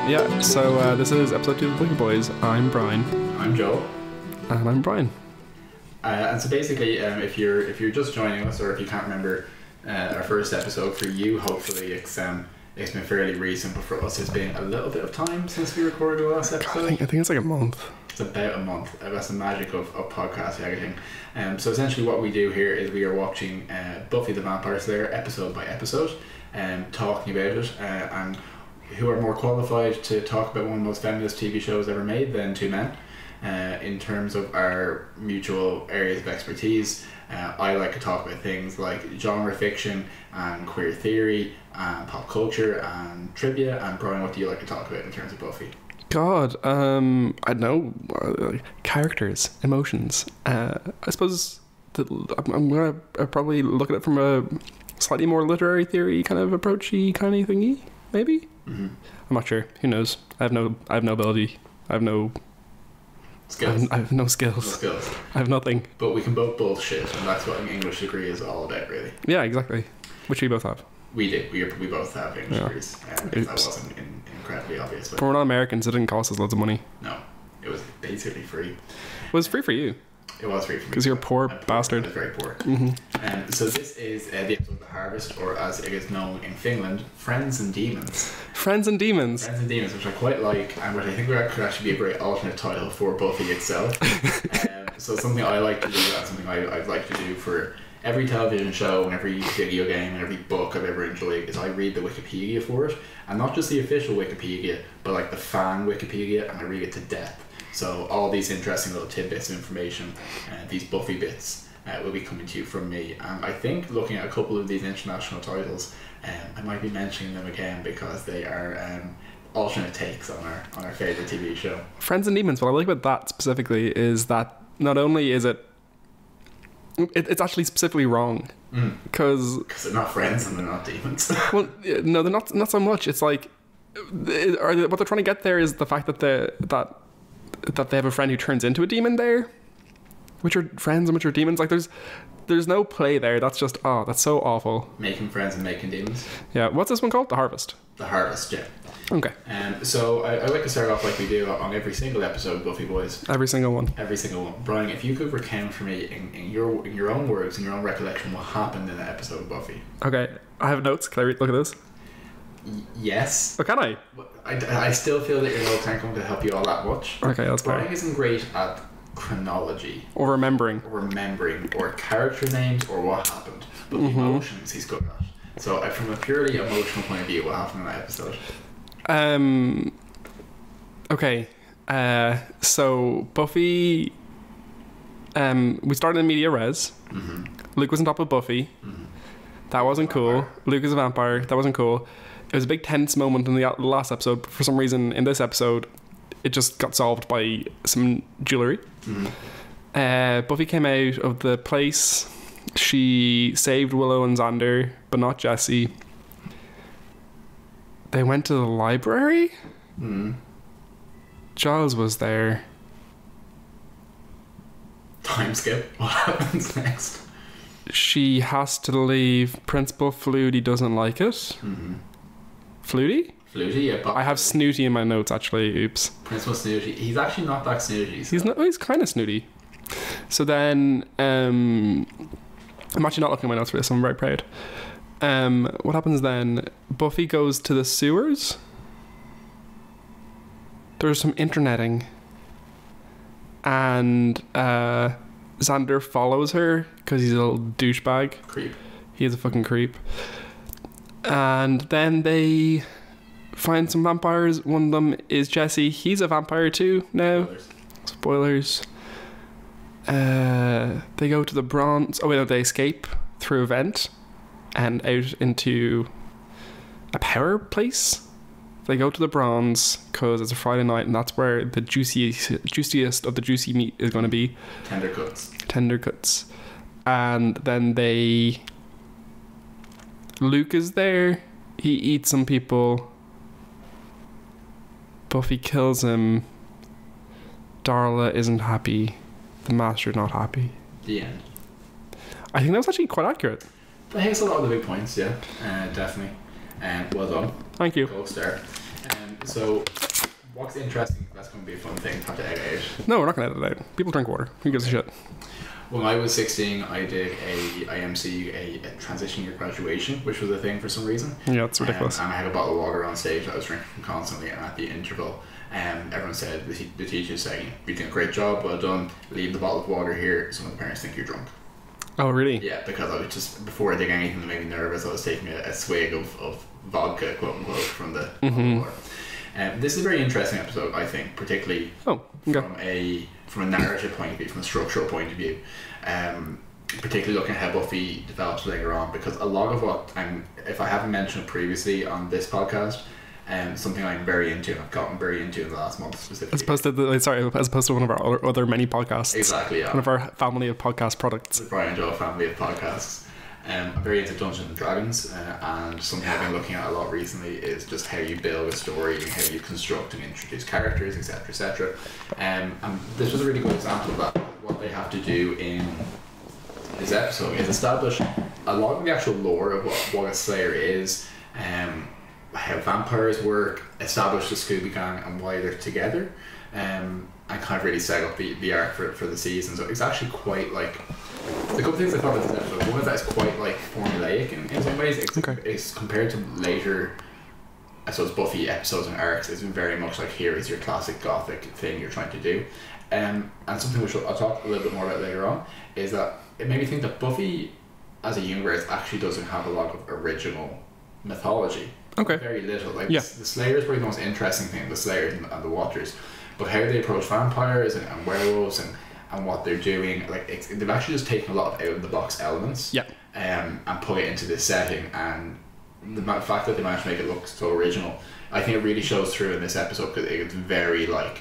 Yeah, so this is episode 2 of the Buffy Boys. I'm Brian. I'm Joel. And I'm Brian. And so basically, if you're just joining us, or if you can't remember our first episode, for you, hopefully it's been fairly recent, but for us it's been a little bit of time since we recorded the last episode. I think it's like a month. It's about a month. That's the magic of podcast editing. So essentially what we do here is we are watching Buffy the Vampire Slayer episode by episode, talking about it, and who are more qualified to talk about one of the most feminist TV shows ever made than two men. In terms of our mutual areas of expertise, I like to talk about things like genre fiction and queer theory and pop culture and trivia. And Brian, what do you like to talk about in terms of Buffy? God, I don't know, characters, emotions. I suppose I'm gonna probably look at it from a slightly more literary theory kind of approachy kind of thingy, maybe. Mm-hmm. I'm not sure. Who knows? I have no ability. I have no skills. I have no skills. I have nothing. But we can both bullshit, and that's what an English degree is all about, really. Yeah, exactly. Which we both have. We did. We both have English degrees. That wasn't incredibly obvious. But we're not Americans. It didn't cost us loads of money. No, it was basically free. It was free for you. It was free for me. Because you're a poor bastard. I was very poor. Mm-hmm. So this is the episode of The Harvest, or as it is known in Finland, Friends and Demons. Friends and Demons. Friends and Demons, which I quite like, and which I think could actually be a great alternate title for Buffy itself. So something I like to do, and something I'd like to do for every television show and every video game and every book I've ever enjoyed, is I read the Wikipedia for it, and not just the official Wikipedia, but like the fan Wikipedia, and I read it to death. So all these interesting little tidbits of information, these Buffy bits, will be coming to you from me. And I think, looking at a couple of these international titles, I might be mentioning them again because they are alternate takes on our favourite TV show. Friends and Demons, what I like about that specifically is that not only is it's actually specifically wrong. Because they're not friends and they're not demons. Well, no, they're not so much. It's like, what they're trying to get there is the fact that they have a friend who turns into a demon there, which are friends and which are demons. Like there's no play there. That's just that's so awful. Making friends and making demons. Yeah. What's this one called? The Harvest. The Harvest. Yeah. Okay. So I like to start off like we do on every single episode of Buffy Boys. Every single one. Brian, if you could recount for me in your own words, in your own recollection, what happened in that episode of Buffy. Okay. I have notes. Can I look at this? Yes. Oh, can I? I still feel that your notes aren't going to help you all that much. Okay, that's fair. Brian isn't great at chronology. Or remembering. Or character names, or what happened. But the emotions he's good at. So from a purely emotional point of view, what happened in that episode? Okay. So Buffy... we started in media res. Mm-hmm. Luke was on top of Buffy. Mm-hmm. That wasn't cool. Luke is a vampire. That wasn't cool. It was a big tense moment in the last episode, but for some reason in this episode it just got solved by some jewelry. Buffy came out of the place. She saved Willow and Xander, but not Jesse. They went to the library. Giles was there. Time skip. What happens next? She has to leave. Principal Flutie doesn't like it. Flutie? Flutie, yeah. I have Snooty in my notes, actually. Oops. Principal Snooty. He's actually not that snooty. So. He's kind of snooty. So then, I'm actually not looking at my notes for this. I'm very proud. What happens then? Buffy goes to the sewers. There's some interneting. And Xander follows her because he's a little douchebag. Creep. He is a fucking creep. And then they find some vampires. One of them is Jesse. He's a vampire too now. Spoilers. They go to the bronze. Oh wait, no, they escape through a vent and out into a power They go to the bronze because it's a Friday night, and that's where the juiciest of the juicy meat is going to be. Tender cuts. And then Luke is there. He eats some people. Buffy kills him. Darla isn't happy. The Master's not happy. The end. I think that was actually quite accurate. That hits a lot of the big points, yeah. Definitely. Well done. Thank you. Gold star. So, what's interesting? That's going to be a fun thing to have to edit out. No, we're not going to edit it out. People drink water. Who gives a shit? When I was 16, I did a transition year graduation, which was a thing for some reason. Yeah, it's ridiculous. And I had a bottle of water on stage that I was drinking from constantly, and at the interval, everyone said, the teacher saying, "You're doing a great job, well done, leave the bottle of water here, some of the parents think you're drunk." Oh, really? Yeah, because I was just, before I did anything that made me nervous, I was taking a swig of vodka, quote unquote, from the water. This is a very interesting episode, I think, particularly from a narrative point of view, from a structural point of view. Particularly looking at how Buffy develops later on, because a lot of what if I haven't mentioned it previously on this podcast, something I'm very into and I've gotten very into in the last month specifically. As opposed to one of our other many podcasts. Exactly, yeah. One of our family of podcast products. The Brian Joe family of podcasts. I'm very into Dungeons and Dragons, and something I've been looking at a lot recently is just how you build a story and how you construct and introduce characters, etc., etc. And this was a really good example of that. What they have to do in this episode is establish a lot of the actual lore of what a Slayer is, how vampires work, establish the Scooby Gang and why they're together, and kind of really set up the arc for the season. So it's actually quite like, the couple things I thought about this episode, one of that is quite like formulaic in some ways. It's compared to later, I suppose, Buffy episodes and arcs, it's very much like, here is your classic gothic thing you're trying to do. And something which I'll talk a little bit more about later on is that it made me think that Buffy as a universe actually doesn't have a lot of original mythology. Okay. Very little. Like, the Slayer is probably the most interesting thing, the Slayers and the Watchers. But how they approach vampires and werewolves and what they're doing, like, they've actually just taken a lot of out of the box elements, and put it into this setting, and the fact that they managed to make it look so original, I think it really shows through in this episode, because it's very, like,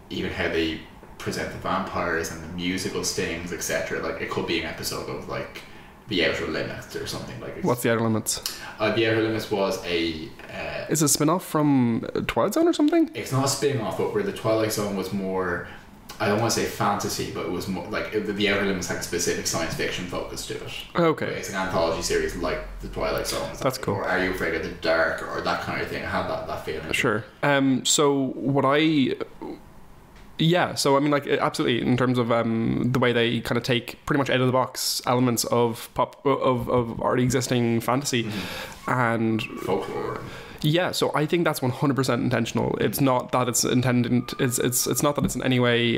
even how they present the vampires and the musical stings, etc. Like, it could be an episode of like The Outer Limits or something like. What's The Outer Limits? The Outer Limits was a. Is it a spin-off from Twilight Zone or something? It's not a spin-off, but where the Twilight Zone was more, I don't want to say fantasy, but it was more like the Outer Limits had a specific science fiction focus to it. Okay. It's an anthology series like the Twilight Zone. That's cool. Or Are You Afraid of the Dark, or that kind of thing. I had that feeling. Sure. So what so I mean, like, absolutely, in terms of the way they kind of take pretty much out of the box elements of of already existing fantasy and folklore. Yeah, so I think that's 100% intentional. It's not that it's intended. It's not that it's in any way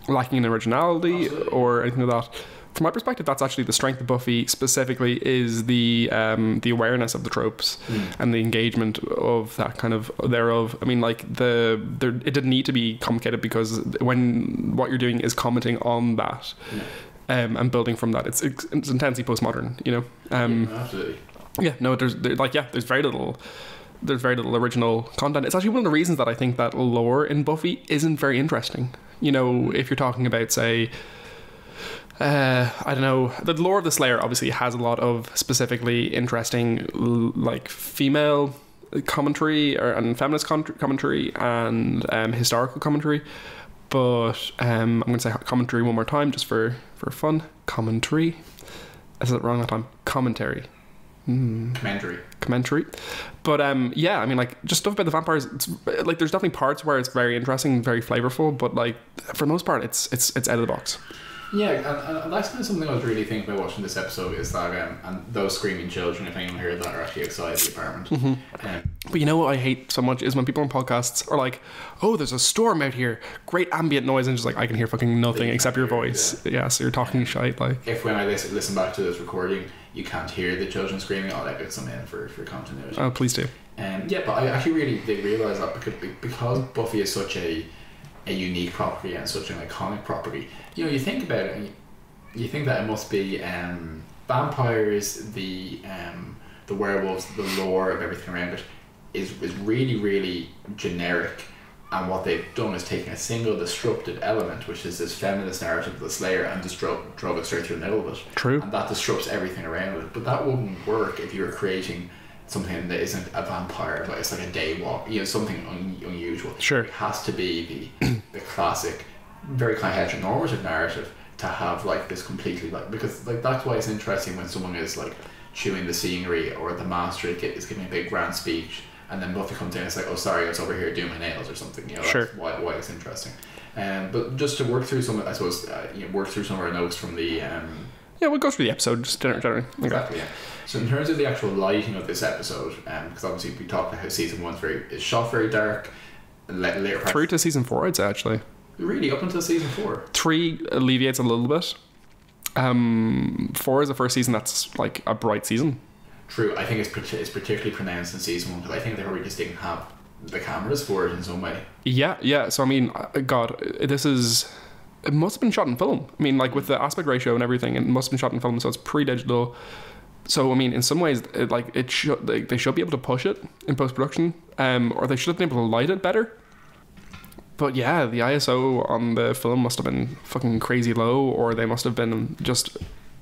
lacking in originality or anything like that. From my perspective, that's actually the strength of Buffy specifically, is the awareness of the tropes and the engagement of that kind of thereof. I mean, like, it didn't need to be complicated, because when what you're doing is commenting on that and building from that, it's intensely postmodern, you know. Absolutely. Yeah, no, there's very little original content. It's actually one of the reasons that I think that lore in Buffy isn't very interesting. You know, if you're talking about, say, I don't know, the lore of the Slayer obviously has a lot of specifically interesting, like, female commentary and feminist commentary and historical commentary. But I'm going to say commentary one more time just for fun. Commentary. I said it wrong that time. Commentary. Commentary. But yeah, I mean, like, just stuff about the vampires, it's like, there's definitely parts where it's very interesting, very flavorful, but like, for the most part, it's out of the box. Yeah, and that's kind of something I was really thinking about watching this episode, is that and those screaming children, if anyone heard that, are actually outside the apartment. But you know what I hate so much is when people on podcasts are like, "Oh, there's a storm out here, great ambient noise," and just like, I can hear fucking nothing except your voice. Yeah, so you're talking shite, like. If when I listen back to this recording, you can't hear the children screaming, I'll edit some in for continuity. Oh, please do. Yeah, but I actually really did realise that, because Buffy is such a unique property and such an iconic property. You know, you think about it, and you think that it must be vampires, the werewolves, the lore of everything around it is really, really generic. And what they've done is taken a single disruptive element, which is this feminist narrative of the Slayer, and just drove it straight through the middle of it. True. And that disrupts everything around it. But that wouldn't work if you were creating something that isn't a vampire, but it's like a daywalk, you know, something unusual. Sure. It has to be the classic, very kind of heteronormative narrative to have like this completely, like, because like that's why it's interesting when someone is like chewing the scenery, or the master is giving a big grand speech and then Buffy comes in and it's like, oh sorry, I was over here doing my nails or something, you know. Sure. That's why it's interesting. But just to work through some, I suppose, work through some of our notes from the yeah, we'll go through the episode just generally. Okay. Exactly, yeah. So in terms of the actual lighting of this episode, because obviously we talked about how season 1 is shot very dark, and later parts, through to season 4, I'd say, actually. Really, up until season 4. 3 alleviates a little bit. 4 is the first season that's like a bright season. True, I think it's particularly pronounced in season 1 because I think they probably just didn't have the cameras for it in some way. Yeah. So I mean, God, it must have been shot in film. I mean, like with the aspect ratio and everything, it must have been shot in film. So it's pre-digital. So I mean, in some ways, they should be able to push it in post-production, or they should have been able to light it better. But yeah, the ISO on the film must have been fucking crazy low, or they must have been just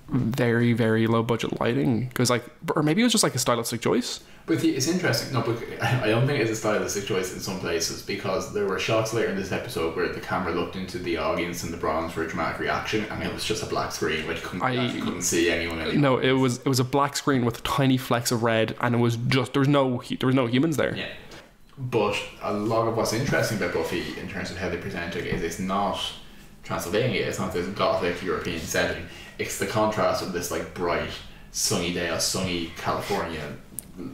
very, very low budget lighting. Because or maybe it was just like a stylistic choice. But it's interesting. No, but I don't think it's a stylistic choice in some places, because there were shots later in this episode where the camera looked into the audience in the bronze for a dramatic reaction, and it was just a black screen, which you couldn't see anyone anymore. No, it was a black screen with tiny flecks of red, and it was just there was no humans there. Yeah. But a lot of what's interesting about Buffy in terms of how they present it is it's not Transylvania, it's not this gothic European setting, it's the contrast of this like bright sunny California,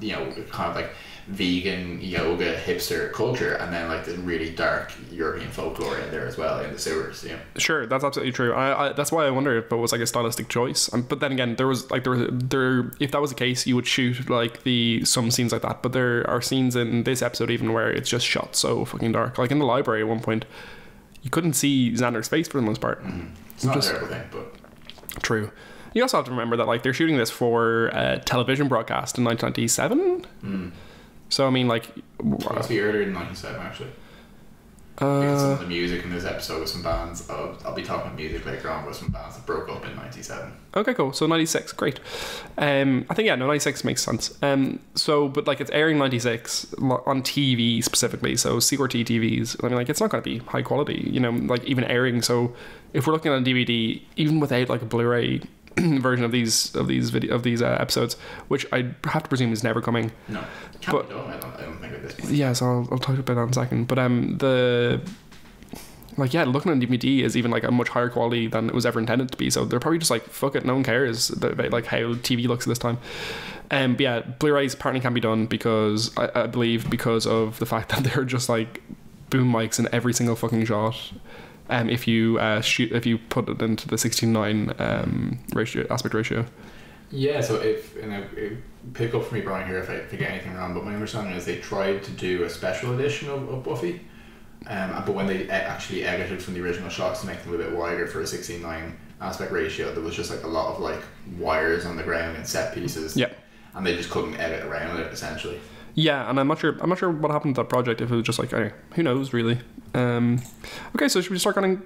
you know, kind of like vegan yoga hipster culture, and then like the really dark European folklore in there as well in the sewers. Yeah, sure, that's absolutely true. I that's why I wonder if it was like a stylistic choice. But then again, there if that was the case, you would shoot like some scenes like that. But there are scenes in this episode even where it's just shot so fucking dark. Like in the library at one point, you couldn't see Xander's face for the most part. It's not a terrible thing, but true. You also have to remember that like they're shooting this for a television broadcast in 1997. So I mean, like, it must be earlier than 97 actually. Because some of the music in this episode with some bands, I'll be talking about music later on, with some bands that broke up in 97. Okay, cool. So 96, great. I think 96 makes sense. So, but like it's airing 96 on TV specifically, so CRT TVs. I mean, like it's not going to be high quality, you know, like even airing. So if we're looking at a DVD, even without like a Blu-ray version of these episodes, which I have to presume is never coming. No, can't be done. I don't think at this point. Yeah, so I'll talk about that in a second. But looking on DVD is even like a much higher quality than it was ever intended to be. So they're probably just like, fuck it, no one cares about like how TV looks at this time. But yeah, Blu-rays apparently can't be done because I believe because of the fact that they're just like boom mics in every single fucking shot. If you put it into the 16:9 aspect ratio. Yeah, so pick up for me, Brian, here if I get anything wrong, but my understanding is they tried to do a special edition of Buffy, but when they actually edited from the original shots to make them a bit wider for a 16:9 aspect ratio, there was just like a lot of like wires on the ground and set pieces. Yeah, and they just couldn't edit around it essentially. Yeah, and I'm not sure what happened to that project, if it was just like, who knows really. Okay, so should we start going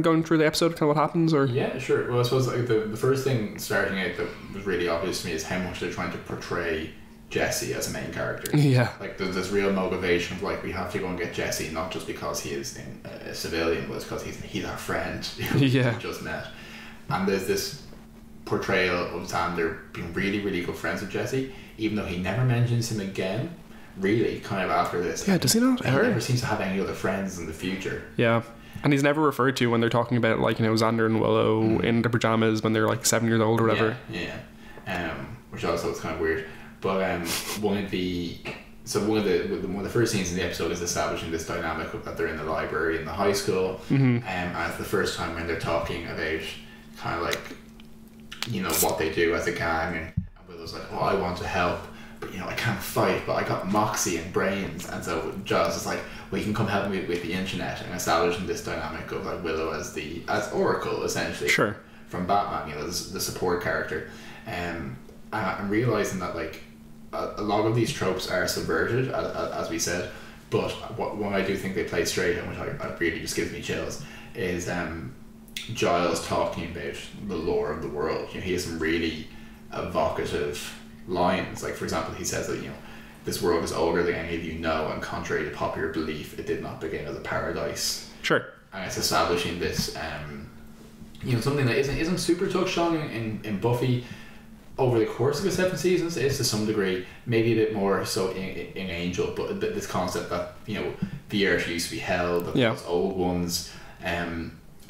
going through the episode, kind of what happens, or? Yeah, sure. Well, I suppose like the first thing starting out that was really obvious to me is how much they're trying to portray Jesse as a main character. Yeah. Like there's this real motivation of like, we have to go and get Jesse, not just because he is a civilian, but it's because he's our friend who we just met. And there's this portrayal of Xander being really, really good friends with Jesse, even though he never mentions him again, really, kind of after this. Yeah, does he not? He never seems to have any other friends in the future. Yeah. And he's never referred to when they're talking about, like, you know, Xander and Willow in their pajamas when they're like 7 years old or whatever. Yeah. Which also is kind of weird. But one of the first scenes in the episode is establishing this dynamic of that they're in the library in the high school, and it's the first time when they're talking about kind of like, you know, what they do as a gang, and Willow's like, oh, I want to help, but you know, I can't fight, but I got moxie and brains. And so Giles is like, well, you can come help me with the internet, and establishing this dynamic of like Willow as Oracle essentially, sure, from Batman, you know, as the support character. And I'm realizing that like a lot of these tropes are subverted, as we said, but one I do think they play straight, and which I really just gives me chills, is Giles talking about the lore of the world. You know, he has some really evocative lines. Like, for example, he says that, you know, this world is older than any of you know, and contrary to popular belief, it did not begin as a paradise. Sure. And it's establishing this, you know, something that isn't super touched on in Buffy, over the course of the 7 seasons is to some degree, maybe a bit more so in Angel, but this concept that, you know, the earth used to be hell, that those old ones.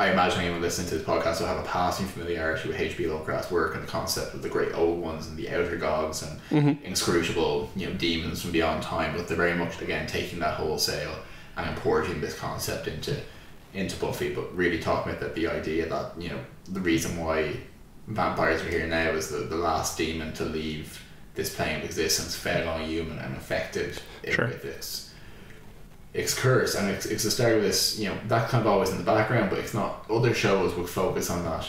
I imagine anyone listening to this podcast will have a passing familiarity with H.P. Lovecraft's work and the concept of the great old ones and the outer gods and inscrutable, you know, demons from beyond time, but they're very much, again, taking that wholesale and importing this concept into Buffy, but really talking about the idea that, you know, the reason why vampires are here now is the last demon to leave this plane of existence fell on a human and affected it with its curse, and it's the start of this, you know, that kind of always in the background, but it's not. Other shows would focus on that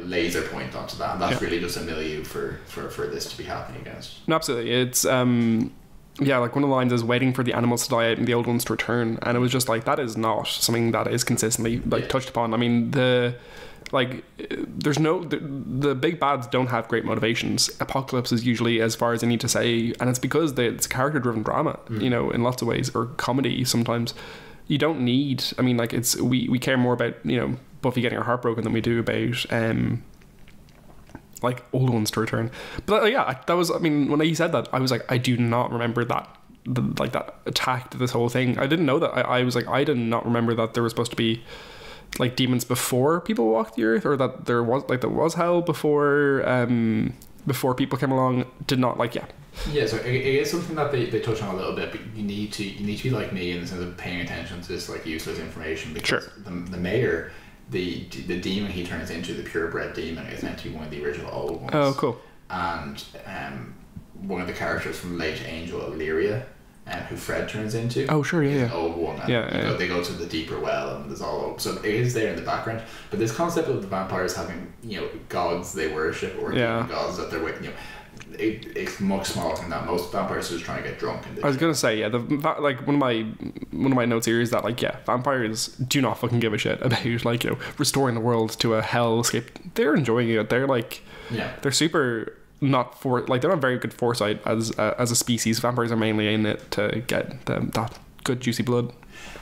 laser point onto that, and that's really just a milieu for this to be happening against. No, absolutely. It's like one of the lines is waiting for the animals to die out and the old ones to return, and it was just like, that is not something that is consistently touched upon. I mean, there's no the big bads don't have great motivations. Apocalypse is usually as far as I need to say, and it's because it's a character driven drama, you know, in lots of ways, or comedy sometimes. You don't need, I mean, like, it's we care more about, you know, Buffy getting her heart broken than we do about like old ones to return. But that was, I mean, when he said that, I was like, I do not remember that that attack to this whole thing. I didn't know that. I was like, I did not remember that there was supposed to be like demons before people walked the earth, or that there was hell before people came along. Did not so it is something that they touch on a little bit, but you need to be like me in the sense of paying attention to this like useless information, because the mayor, the demon he turns into, the purebred demon, is meant to be one of the original old ones. Oh, cool. And one of the characters from late Angel, Illyria, who Fred turns into. Oh, sure, an old one. And they go to the deeper well, and there's all old. So it is there in the background. But this concept of the vampires having, you know, gods they worship, or demon gods that they're with, you know, it's much smaller than that. Most vampires are just trying to get drunk. I was gonna say, like one of my notes here is that, like, vampires do not fucking give a shit about, like, you know, restoring the world to a hellscape. They're enjoying it. They're like, they're super. They're not very good foresight as a species. Vampires are mainly in it to get that good juicy blood.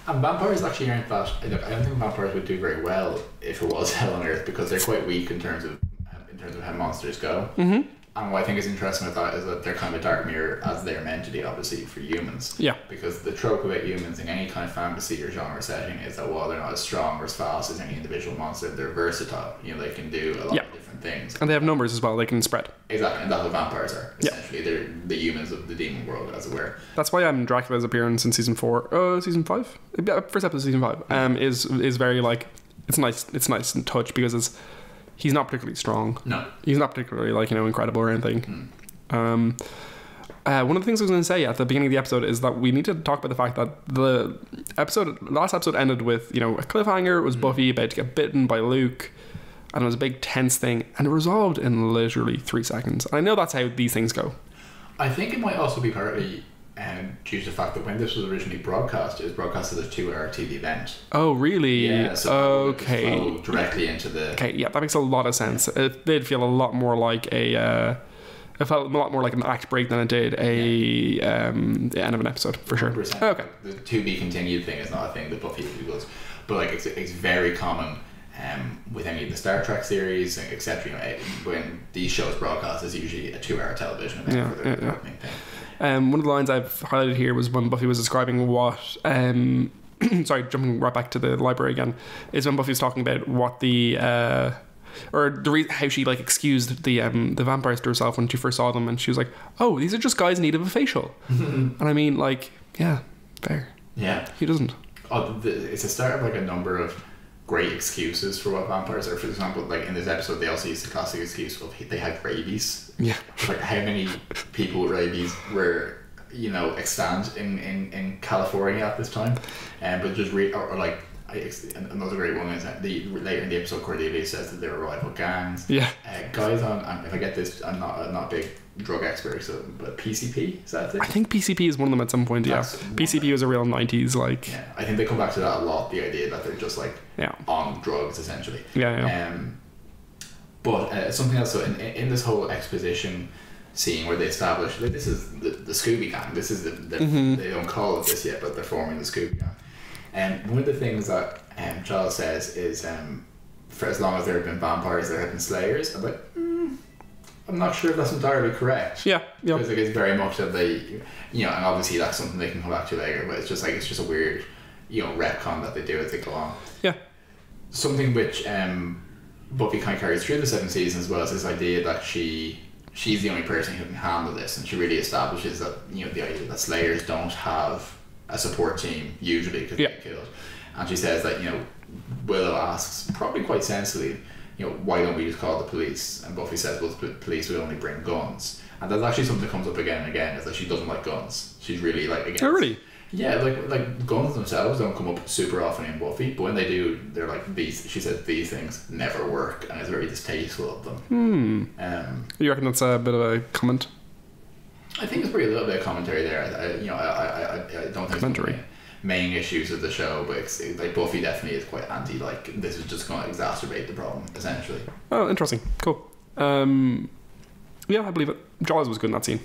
And vampires actually aren't that. I don't think vampires would do very well if it was hell on earth, because they're quite weak in terms of how monsters go. Mm-hmm. And what I think is interesting with that is that they're kind of a dark mirror, as they're meant to be, obviously, for humans. Yeah. Because the trope about humans in any kind of fantasy or genre setting is that while they're not as strong or as fast as any individual monster, they're versatile. You know, they can do a lot of different things. And they have numbers as well. They can spread. Exactly, and that's what vampires are. Essentially, they're the humans of the demon world, as it were. That's why Dracula's appearance in season 5? Yeah, first episode of season 5. Is very like, it's nice and touch, because he's not particularly strong. No. He's not particularly, like, you know, incredible or anything. One of the things I was going to say at the beginning of the episode is that we need to talk about the fact that the last episode ended with, you know, a cliffhanger. It was Buffy about to get bitten by Luke, and it was a big tense thing, and it resolved in literally 3 seconds. And I know that's how these things go. I think it might also be partly due to the fact that when this was originally broadcast, it was broadcast as a 2-hour TV event. Oh, really? Yeah, so it directly into the... Okay, yeah, that makes a lot of sense. It did feel a lot more like it felt a lot more like an act break than it did the end of an episode, for sure. 100%. Okay. The to be continued thing is not a thing that Buffy does, but like it's very common with any of the Star Trek series, etc. You know, when these shows broadcast, it's usually a 2-hour television event for the opening thing. One of the lines I've highlighted here was when Buffy was describing what sorry, jumping right back to the library again, is when Buffy was talking about what how she, like, excused the vampires to herself when she first saw them, and she was like, oh, these are just guys in need of a facial. And I mean, like, yeah, fair. Yeah. He doesn't. It's a start of, like, a number of great excuses for what vampires are. For example, like in this episode, they also used the classic excuse of they had rabies. Yeah. Like, how many people with rabies were, you know, extant in California at this time? But just another great one is that later in the episode, Cordelia says that they were rival gangs. Yeah. Guys on, if I get this, I'm not a big drug expert, but PCP, is that it? I think PCP is one of them at some point. PCP was a real 90s, like. Yeah, I think they come back to that a lot. The idea that they're just like on drugs, essentially. But something else. So in this whole exposition scene where they establish, like, this is the Scooby Gang. This is they don't call it this yet, but they're forming the Scooby Gang. And one of the things that Giles says is, for as long as there have been vampires, there have been slayers. I'm like, I'm not sure if that's entirely correct. Yeah. Because like, it's very much that they, and obviously that's something they can come back to later, but it's just a weird, retcon that they do as they go on. Yeah. Something which Buffy kind of carries through the 7 seasons as well is this idea that she's the only person who can handle this, and she really establishes that, the idea that Slayers don't have a support team usually because they get killed. And she says that, Willow asks, probably quite sensibly, why don't we just call the police? And Buffy says, well, the police would only bring guns. And that's actually something that comes up again and again, is that she doesn't like guns. She's really against. Oh, really? Yeah, like guns themselves don't come up super often in Buffy, but when they do, they're like these. She says these things never work, and it's very distasteful of them. You reckon that's a bit of a comment? I think it's probably a little bit of commentary there. I don't think commentary. Main issues of the show, but it's, Buffy definitely is quite anti. This is just going to exacerbate the problem, essentially. Oh, interesting. Cool. Yeah, I believe it. Jaws was good in that scene.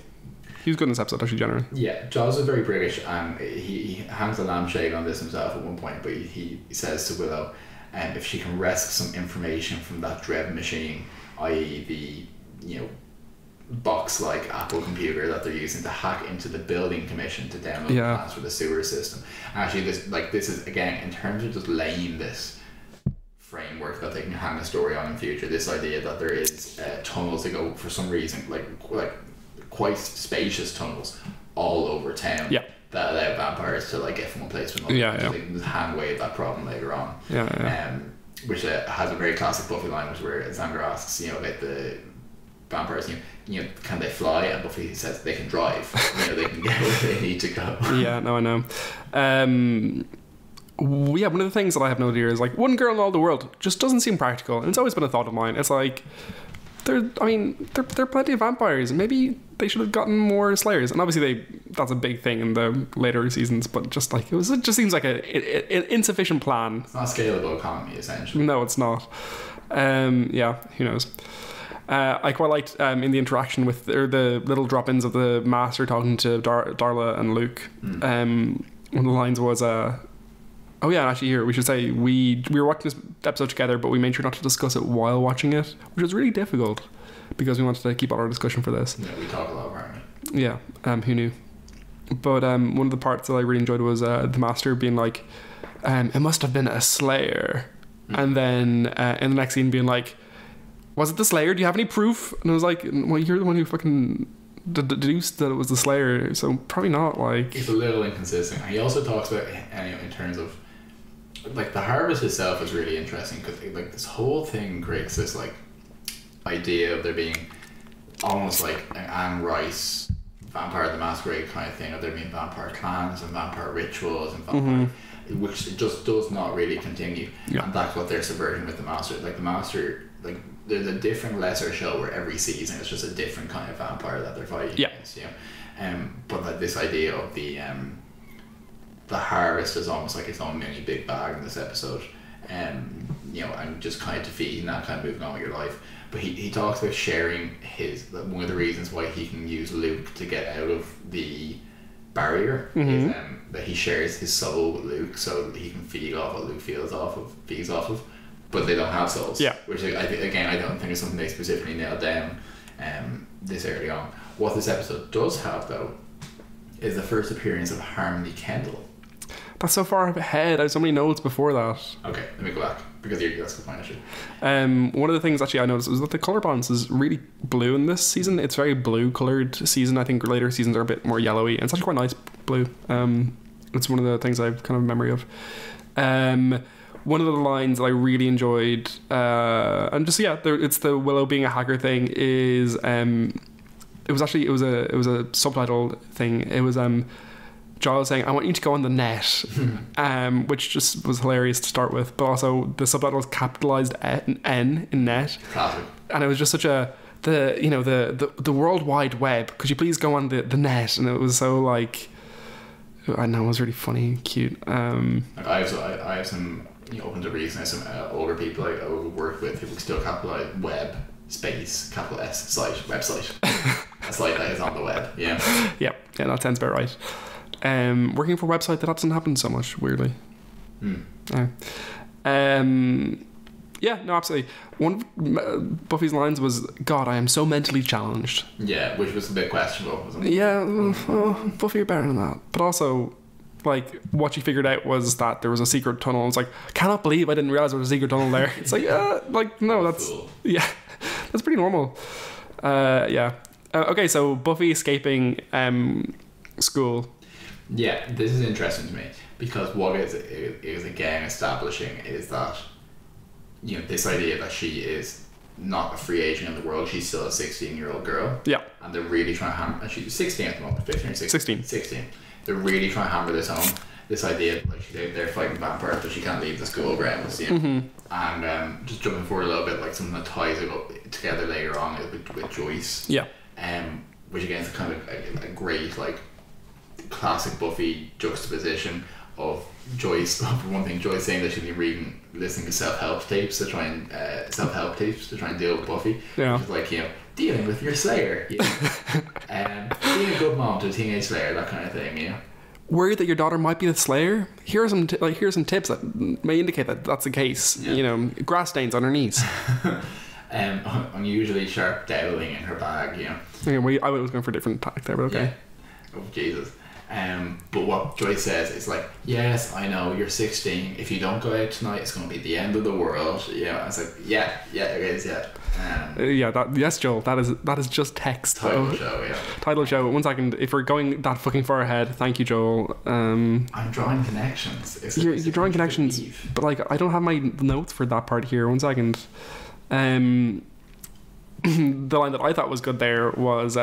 He was good in this episode, actually, generally. Yeah, Jaws is very British, and he hangs a lampshade on this himself at one point, but he says to Willow, if she can wrest some information from that dread machine, i.e. the, box-like Apple computer that they're using to hack into the building commission to download plans for the sewer system. And actually, this is, again, in terms of just laying this framework that they can hang a story on in future, this idea that there is tunnels that go, for some reason, like quite spacious tunnels all over town that allow vampires to get from one place to another. They can hand wave that problem later on. Which has a very classic Buffy line, where Xander asks, about the vampires, can they fly? And Buffy says they can drive. They can get where they need to go. Yeah, no, I know. One of the things that I have noted here is one girl in all the world just doesn't seem practical, and it's always been a thought of mine. It's there are plenty of vampires. Maybe they should have gotten more Slayers, and obviously that's a big thing in the later seasons. But just it just seems like an insufficient plan. It's not a scalable economy, essentially. No, it's not. Who knows? I quite liked in the interaction with the little drop-ins of the Master talking to Darla and Luke. One of the lines was, actually here we should say we were watching this episode together, but we made sure not to discuss it while watching it, which was really difficult because we wanted to keep all our discussion for this. Yeah, we talk a lot, apparently. Yeah, who knew? But one of the parts that I really enjoyed was the Master being like, it must have been a Slayer, and then in the next scene being like, was it the Slayer? Do you have any proof? And I was like, well, you're the one who fucking deduced that it was the Slayer, so probably not. It's a little inconsistent. He also talks about, in terms of the harvest itself is really interesting, because this whole thing creates this idea of there being almost an Anne Rice Vampire the Masquerade kind of thing, of there being vampire clans and vampire rituals and vampire, which it just does not really continue. And that's what they're subverting with the Master. The Master, there's a different lesser show where every season it's just a different kind of vampire that they're fighting against. But this idea of the harvest is almost like its own mini big bag in this episode, and just kind of defeating that, kind of moving on with your life. But he talks about sharing one of the reasons why he can use Luke to get out of the barrier is that he shares his soul with Luke, so he can feed off what Luke feeds off of. But they don't have souls. Which I don't think is something they specifically nailed down this early on. What this episode does have, though, is the first appearance of Harmony Kendall. That's so far ahead. I have so many notes before that. Okay, let me go back, because that's the point, actually. One of the things actually I noticed was that the colour balance is really blue in this season. It's very blue coloured season. I think later seasons are a bit more yellowy, and it's actually quite nice blue. It's one of the things I have kind of memory of. One of the lines that I really enjoyed, and just it's the Willow being a hacker thing. Is it was a subtitle thing. It was Giles saying, "I want you to go on the net," which just was hilarious to start with. But also the subtitle was capitalized N in net, classic. And it was just such the World Wide Web. Could you please go on the net? And it was so I know, it was really funny and cute. I have some. Open to reason, some older people I would work with who would still capitalize web space capital S site website. A site that is on the web. Yeah, that sounds about right. Working for a website that doesn't happen so much, weirdly. Yeah, no, absolutely. One of Buffy's lines was, "God, I am so mentally challenged." Yeah, which was a bit questionable, wasn't it? Yeah, Buffy, you're better than that. But also, like, what she figured out was that there was a secret tunnel. It's like, I cannot believe I didn't realize there was a secret tunnel there. It's like, no, that's yeah, that's pretty normal. Yeah. Okay, so Buffy escaping school. Yeah, this is interesting to me because what is again establishing is that, you know, this idea that she is not a free agent in the world, she's still a 16-year-old girl. Yeah. And they're really trying to hammer, and she's 16 at the moment, 15 or 16? 16. They're really trying to hammer this home. This idea, like, they're fighting vampires, but she can't leave the school grounds, you know? Mm-hmm. And just jumping forward a little bit, like something that ties it up together later on is with Joyce. Yeah. Which again is kind of a great, like, classic Buffy juxtaposition of Joyce. For one thing, Joyce saying that she'd be listening to self-help tapes to try and deal with Buffy. Yeah. Which is like, you know, dealing with your Slayer, you know? Being a good mom to a teenage Slayer, that kind of thing, you know. Worried that your daughter might be the Slayer? Here are some some tips that may indicate that that's the case. Yeah. You know, grass stains on her knees. Unusually sharp dowling in her bag, you know. Okay, I was going for a different tack there, but okay. Yeah. Oh Jesus. But what Joyce says is like, yes, I know you're 16. If you don't go out tonight, it's going to be the end of the world. You know, it's like, yeah, it is, yeah. Yes, Joel. That is just text. Title show, yeah. Title show. 1 second. If we're going that fucking far ahead, thank you, Joel. I'm drawing connections. You're drawing connections, but like I don't have my notes for that part here. 1 second. The line that I thought was good there was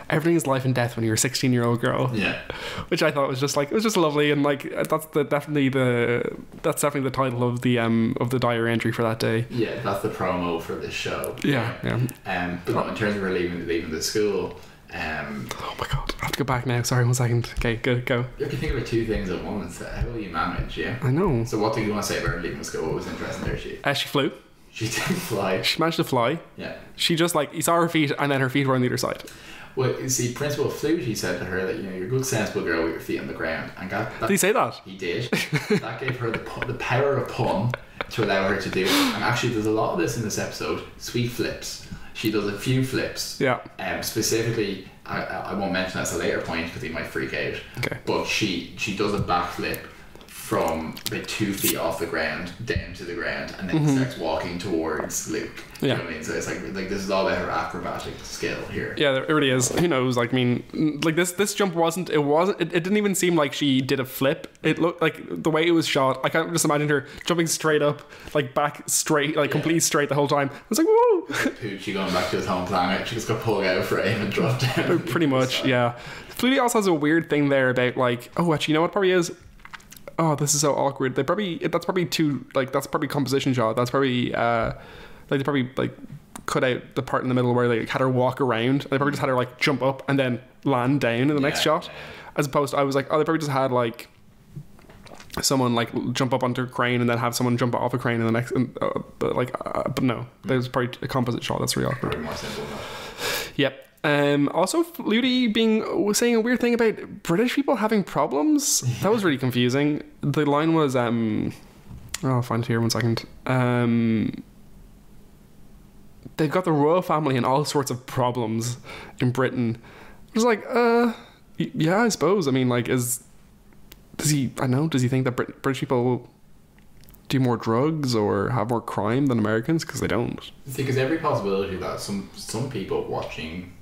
everything is life and death when you're a 16-year-old girl. Yeah. Which I thought was just like, it was just lovely, and like that's definitely the title of the diary entry for that day. Yeah, that's the promo for this show. Yeah. But no, in terms of her leaving the school, oh my god, I have to go back now. Sorry, 1 second. Okay, good, go. You have to think about two things at once. How will you manage? Yeah. I know. So what do you want to say about her leaving the school? What was interesting there? She flew. She did fly. She managed to fly. Yeah. She just like, you saw her feet and then her feet were on the other side. Well, you see, Principal Flute, he said to her that, you know, you're a good sensible girl with your feet on the ground. And did he say that? He did. That gave her the power of pun to allow her to do it. And actually there's a lot of this in this episode. Sweet flips. She does a few flips. Yeah. Specifically, I won't mention that at a later point because he might freak out. Okay. But she does a backflip from about 2 feet off the ground down to the ground, and then starts walking towards Luke. You know what I mean? So it's like this is all about her acrobatic skill here. Yeah, it really is. Who knows? Like, I mean, like this jump it didn't even seem like she did a flip. It looked like the way it was shot, I can't just imagine her jumping straight up, like back straight, like completely straight the whole time. I was like, whoa! Poochie going back to his home planet, she just got pulled out of frame and dropped down. Pretty much, yeah. Flutie also has a weird thing there about like, oh, actually, you know what it probably is? Oh, this is so awkward. That's probably composition shot. That's probably they probably like cut out the part in the middle where they had her walk around. They probably just had her like jump up and then land down in the next shot. As opposed to, I was like, oh, they probably just had like someone like jump up onto a crane and then have someone jump off a crane in the next. But no, there's probably a composite shot. That's really awkward. More simple enough. Yep. Also, Flutie was saying a weird thing about British people having problems. That was really confusing. The line was, I'll find it here 1 second. They've got the royal family and all sorts of problems in Britain. I was like, yeah, I suppose. I mean, like, does he think that British people do more drugs or have more crime than Americans? Because they don't. See, because every possibility that some people watching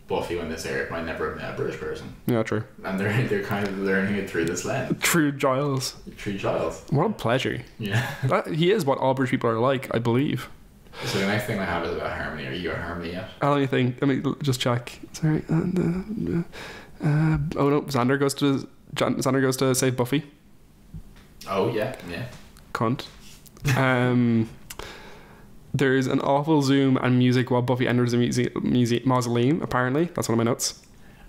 Buffy when this aired might never have met a British person. Yeah, true. And they're kind of learning it through this lens. True Giles. What a pleasure. Yeah. He is what all British people are like, I believe. So the next thing I have is about Harmony. Are you got Harmony yet? Let me just check. Sorry. Oh no, Xander goes to save Buffy. Oh yeah. Cunt. There's an awful zoom and music while Buffy enters the mausoleum. Apparently, that's one of my notes.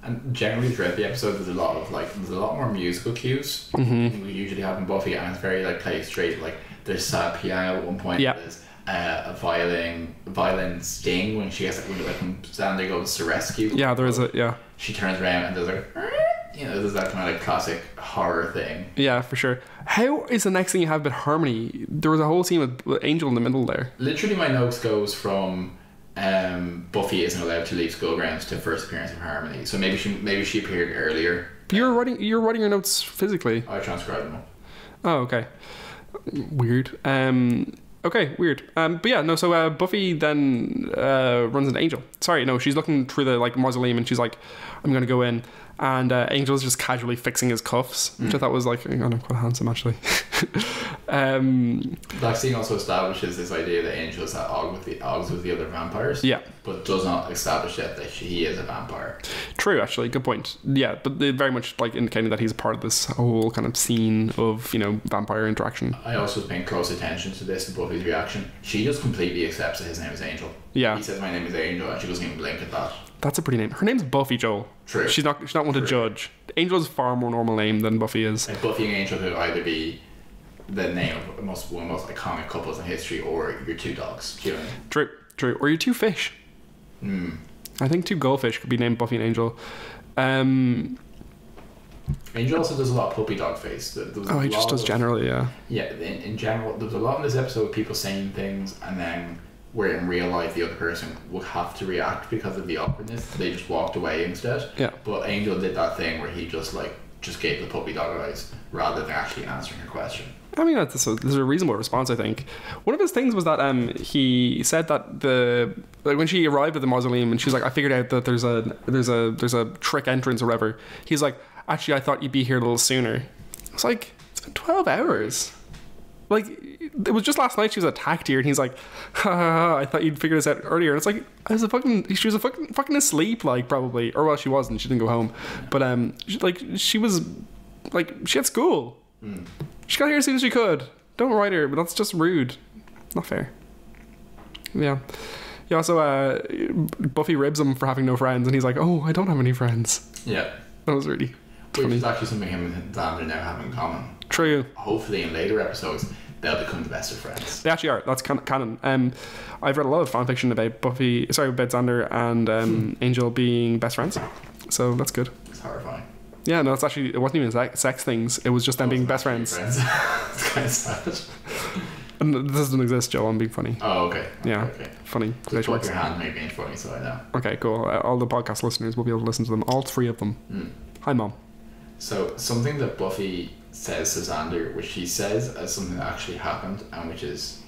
And generally throughout the episode, there's a lot more musical cues than we usually have in Buffy, and it's very like played straight. Like there's sad piano at one point. Yeah. There's a violin sting when when Xander goes to rescue. Yeah, there is a She turns around and there's like, there's that kind of like classic horror thing. Yeah, for sure. How is the next thing you have about Harmony? There was a whole scene with Angel in the middle there. Literally, my notes goes from Buffy isn't allowed to leave school grounds to first appearance of Harmony. So maybe she appeared earlier. You're writing your notes physically. I transcribed them. Oh, okay. Weird. Okay, weird. But yeah, no. So Buffy then runs into Angel. Sorry, no. She's looking through the like mausoleum, and she's like, "I'm gonna go in." And Angel's just casually fixing his cuffs, which I thought was like, quite handsome actually. That scene also establishes this idea that Angel is at odds with the other vampires. Yeah. But does not establish yet that he is a vampire. True, actually, good point. Yeah, but they very much like indicating that he's a part of this whole kind of scene of vampire interaction. I also was paying close attention to this and Buffy's reaction. She just completely accepts that his name is Angel. Yeah. He says my name is Angel, and she doesn't even blink at that. That's a pretty name. Her name's Buffy, Joel. True. She's not one to judge. Angel's a far more normal name than Buffy is. Like Buffy and Angel could either be the name of one of the most iconic couples in history, or your two dogs. Do you know what I mean? True. Or your two fish. I think two goldfish could be named Buffy and Angel. Angel also does a lot of puppy dog face. He just does generally, yeah. Yeah, in general, there's a lot in this episode of people saying things, and then where in real life the other person would have to react because of the awkwardness. They just walked away instead. Yeah. But Angel did that thing where he just gave the puppy dog eyes rather than actually answering her question. I mean, there's a reasonable response, I think. One of his things was that he said that when she arrived at the mausoleum and she's like, I figured out that there's a trick entrance or whatever. He's like, actually, I thought you'd be here a little sooner. It's like, it's been 12 hours. Like, it was just last night she was attacked here, and he's like, I thought you'd figure this out earlier. And it's like, she was fucking asleep, like, probably. Or, well, she wasn't. She didn't go home. But, she had school. She got here as soon as she could. Don't write her, but that's just rude. Not fair. Yeah. He also, Buffy ribs him for having no friends, and he's like, oh, I don't have any friends. Yeah. That was really funny. Which is actually something him and Xander now have in common. True. Hopefully in later episodes they'll become the best of friends. They actually are. That's canon. I've read a lot of fan fiction about about Xander and Angel being best friends. So that's good. It's horrifying. Yeah, no, it wasn't even sex things. It was just them being best friends. It's kind of sad. And this doesn't exist, Joe. I'm being funny. Oh, okay. Yeah. Okay. Funny. Just put your hand maybe being funny so I know. Okay, cool. All the podcast listeners will be able to listen to them. All three of them. Hi, Mom. So, something that Buffy says to Xander, which she says as something that actually happened and which is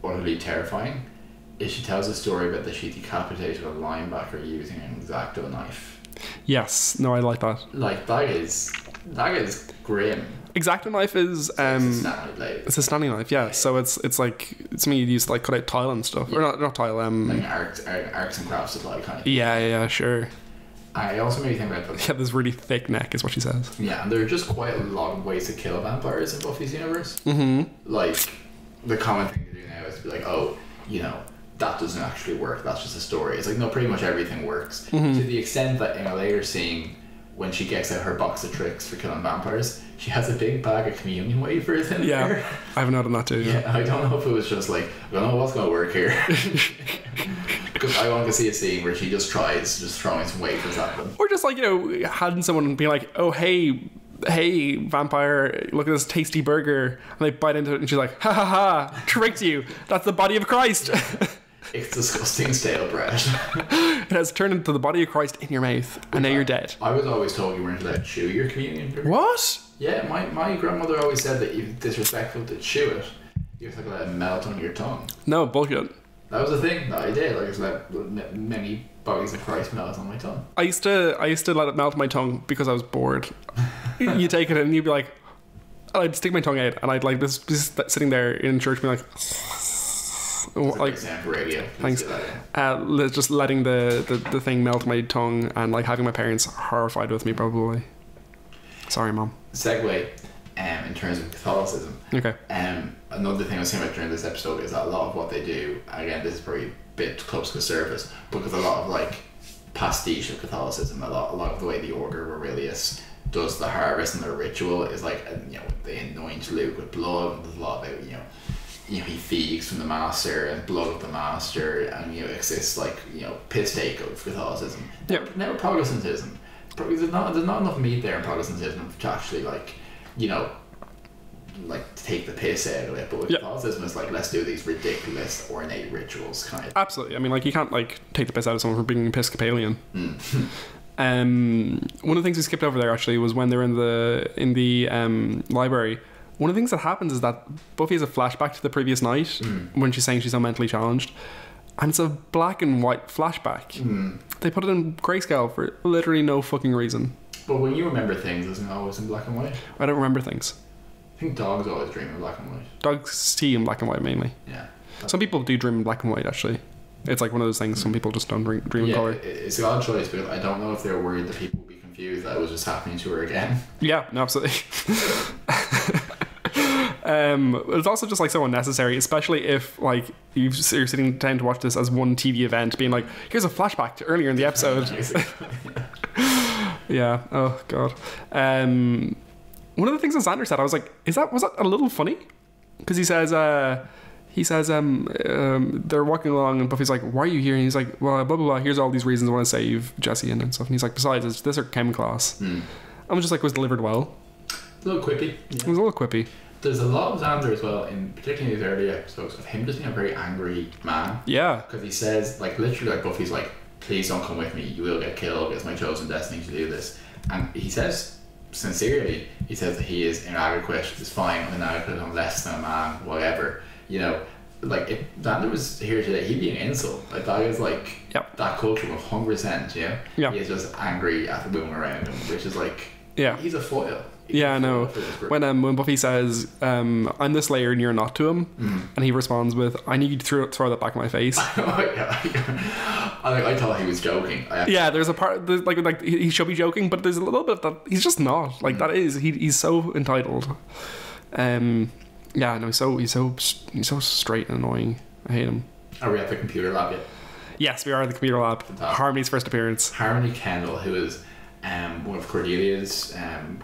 utterly terrifying, is she tells a story about that she decapitated a linebacker using an X-Acto knife. Yes. No, I like that. Like, that is grim. X-Acto knife is It's a Stanley blade. It's a Stanley knife, yeah. So it's like it's something you'd use to like cut out tile and stuff, or not tile. Like arts and crafts supply kind of. Yeah, sure. I also made me think about They have this really thick neck, is what she says. Yeah, and there are just quite a lot of ways to kill vampires in Buffy's universe. Like, the common thing to do now is to be like, oh, that doesn't actually work. That's just a story. It's like, no, pretty much everything works. To the extent that in a later scene, when she gets out her box of tricks for killing vampires, she has a big bag of communion wafers in there. I have noted that too. Yeah, I don't know if it was just like, I don't know what's going to work here. Because I want to see a scene where she just tries throwing some wafers at them. Or just like, having someone be like, oh, hey, vampire, look at this tasty burger. And they bite into it and she's like, ha ha ha, tricked you. That's the body of Christ. It's disgusting stale bread. It has turned into the body of Christ in your mouth, and now you're dead. I was always told you weren't allowed to chew your communion burger. What? Yeah, my grandmother always said that it's disrespectful to chew it. You have to let it melt on your tongue. No, bullshit. That was the thing that I did. I just let many bodies of Christ melt on my tongue. I used to let it melt on my tongue because I was bored. You take it and you'd be like, I'd stick my tongue out and I'd like this sitting there in church being like, like for radio. Thanks. Just letting the thing melt my tongue and like having my parents horrified with me probably. Sorry, Mom. Segue in terms of Catholicism. Okay. Another thing I was saying about during this episode is that a lot of what they do, again, this is probably a bit close to the surface, because a lot of like pastiche of Catholicism, a lot of the way the Order Aurelius does the harvest and the ritual is like, they anoint Luke with blood, and there's a lot about he figs from the master and blood of the master, and it's this like piss take of Catholicism. Yeah. Never Protestantism. probably there's not enough meat there in Protestantism to actually like, you know, like to take the piss out of it. But with Catholicism, it's like, let's do these ridiculous ornate rituals kind of. Absolutely. I mean, like, you can't like take the piss out of someone for being Episcopalian. One of the things we skipped over there actually was when they're in the library. One of the things that happens is that Buffy has a flashback to the previous night when she's saying she's so mentally challenged, and it's a black and white flashback. They put it in grayscale for literally no fucking reason. But when you remember things, isn't it always in black and white? I don't remember things. I think dogs always dream in black and white. Dogs see in black and white mainly. Yeah. Some people do dream in black and white actually. It's like one of those things. Some people just don't dream in colour. It's an odd choice, because I don't know if they're worried that people will be confused that it was just happening to her again. Yeah, no, absolutely. It's also just like so unnecessary, especially if like you're sitting down to watch this as one TV event, being like, here's a flashback to earlier in the episode. Yeah. Oh god. One of the things that Xander said, I was like, was that a little funny? Because he says they're walking along and Buffy's like, why are you here? And he's like, well, blah blah blah, here's all these reasons I want to save Jesse and stuff. And he's like, besides, it's this or chem class. I was just like, was delivered well. A little quippy. Yeah. It was a little quippy. There's a lot of Xander as well, in particularly these early episodes, of him just being a very angry man. Yeah. Because he says, like, literally, like, Buffy's like, please don't come with me, you will get killed, it's my chosen destiny to do this. And he says, sincerely, he says that he is inadequate, it's fine, I'm inadequate, I'm less than a man, whatever. You know, like, if Xander was here today, he'd be an insult. Like, that is like, that culture of 100%, you know? Yeah. He is just angry at the women around him, which is like, he's a foil. Yeah, I know. When Buffy says, I'm the Slayer and you're not to him, and he responds with, I need you to throw that back in my face. I thought he was joking. There's a part, like he should be joking, but there's a little bit that he's just not. Like, that is, he's so entitled. Yeah, no, he's so straight and annoying. I hate him. Are we at the computer lab yet? Yes, we are at the computer lab. Fantastic. Harmony's first appearance. Harmony Kendall, who is one of Cordelia's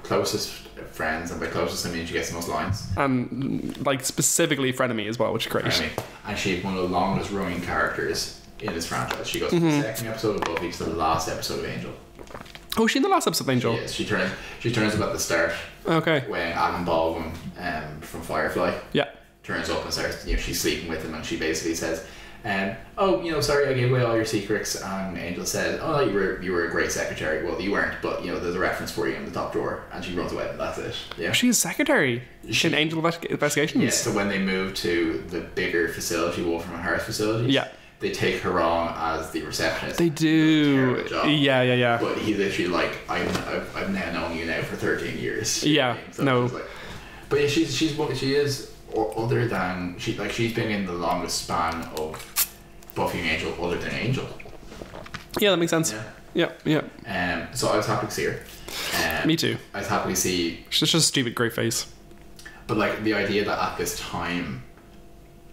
closest friends, and by closest I mean she gets the most lines. And like specifically frenemy as well, which is great. Frenemy. And she's one of the longest running characters in this franchise. She goes from the second episode of Buffy to the last episode of Angel. Oh, she in the last episode of Angel? Yes, she turns up at the start. Okay. When Adam Baldwin from Firefly turns up and starts, she's sleeping with him, and she basically says, sorry, I gave away all your secrets. And Angel says, oh no, you were a great secretary. Well, you weren't, but there's a reference for you in the top drawer. And she runs away, and that's it. Yeah. She's a secretary in Angel Investigations. Yeah. So when they move to the bigger facility, Wolfram and Hart facilities, they take her on as the receptionist. They do. Yeah. But he's literally like, I've now known you now for 13 years. Yeah. So no. Like, but yeah, she is. Other than she's been in the longest span of Buffy and Angel, other than Angel. Yeah, that makes sense. Yeah. So I was happy to see her. Me too. I was happy to see. She's just a stupid, great face. But like the idea that at this time,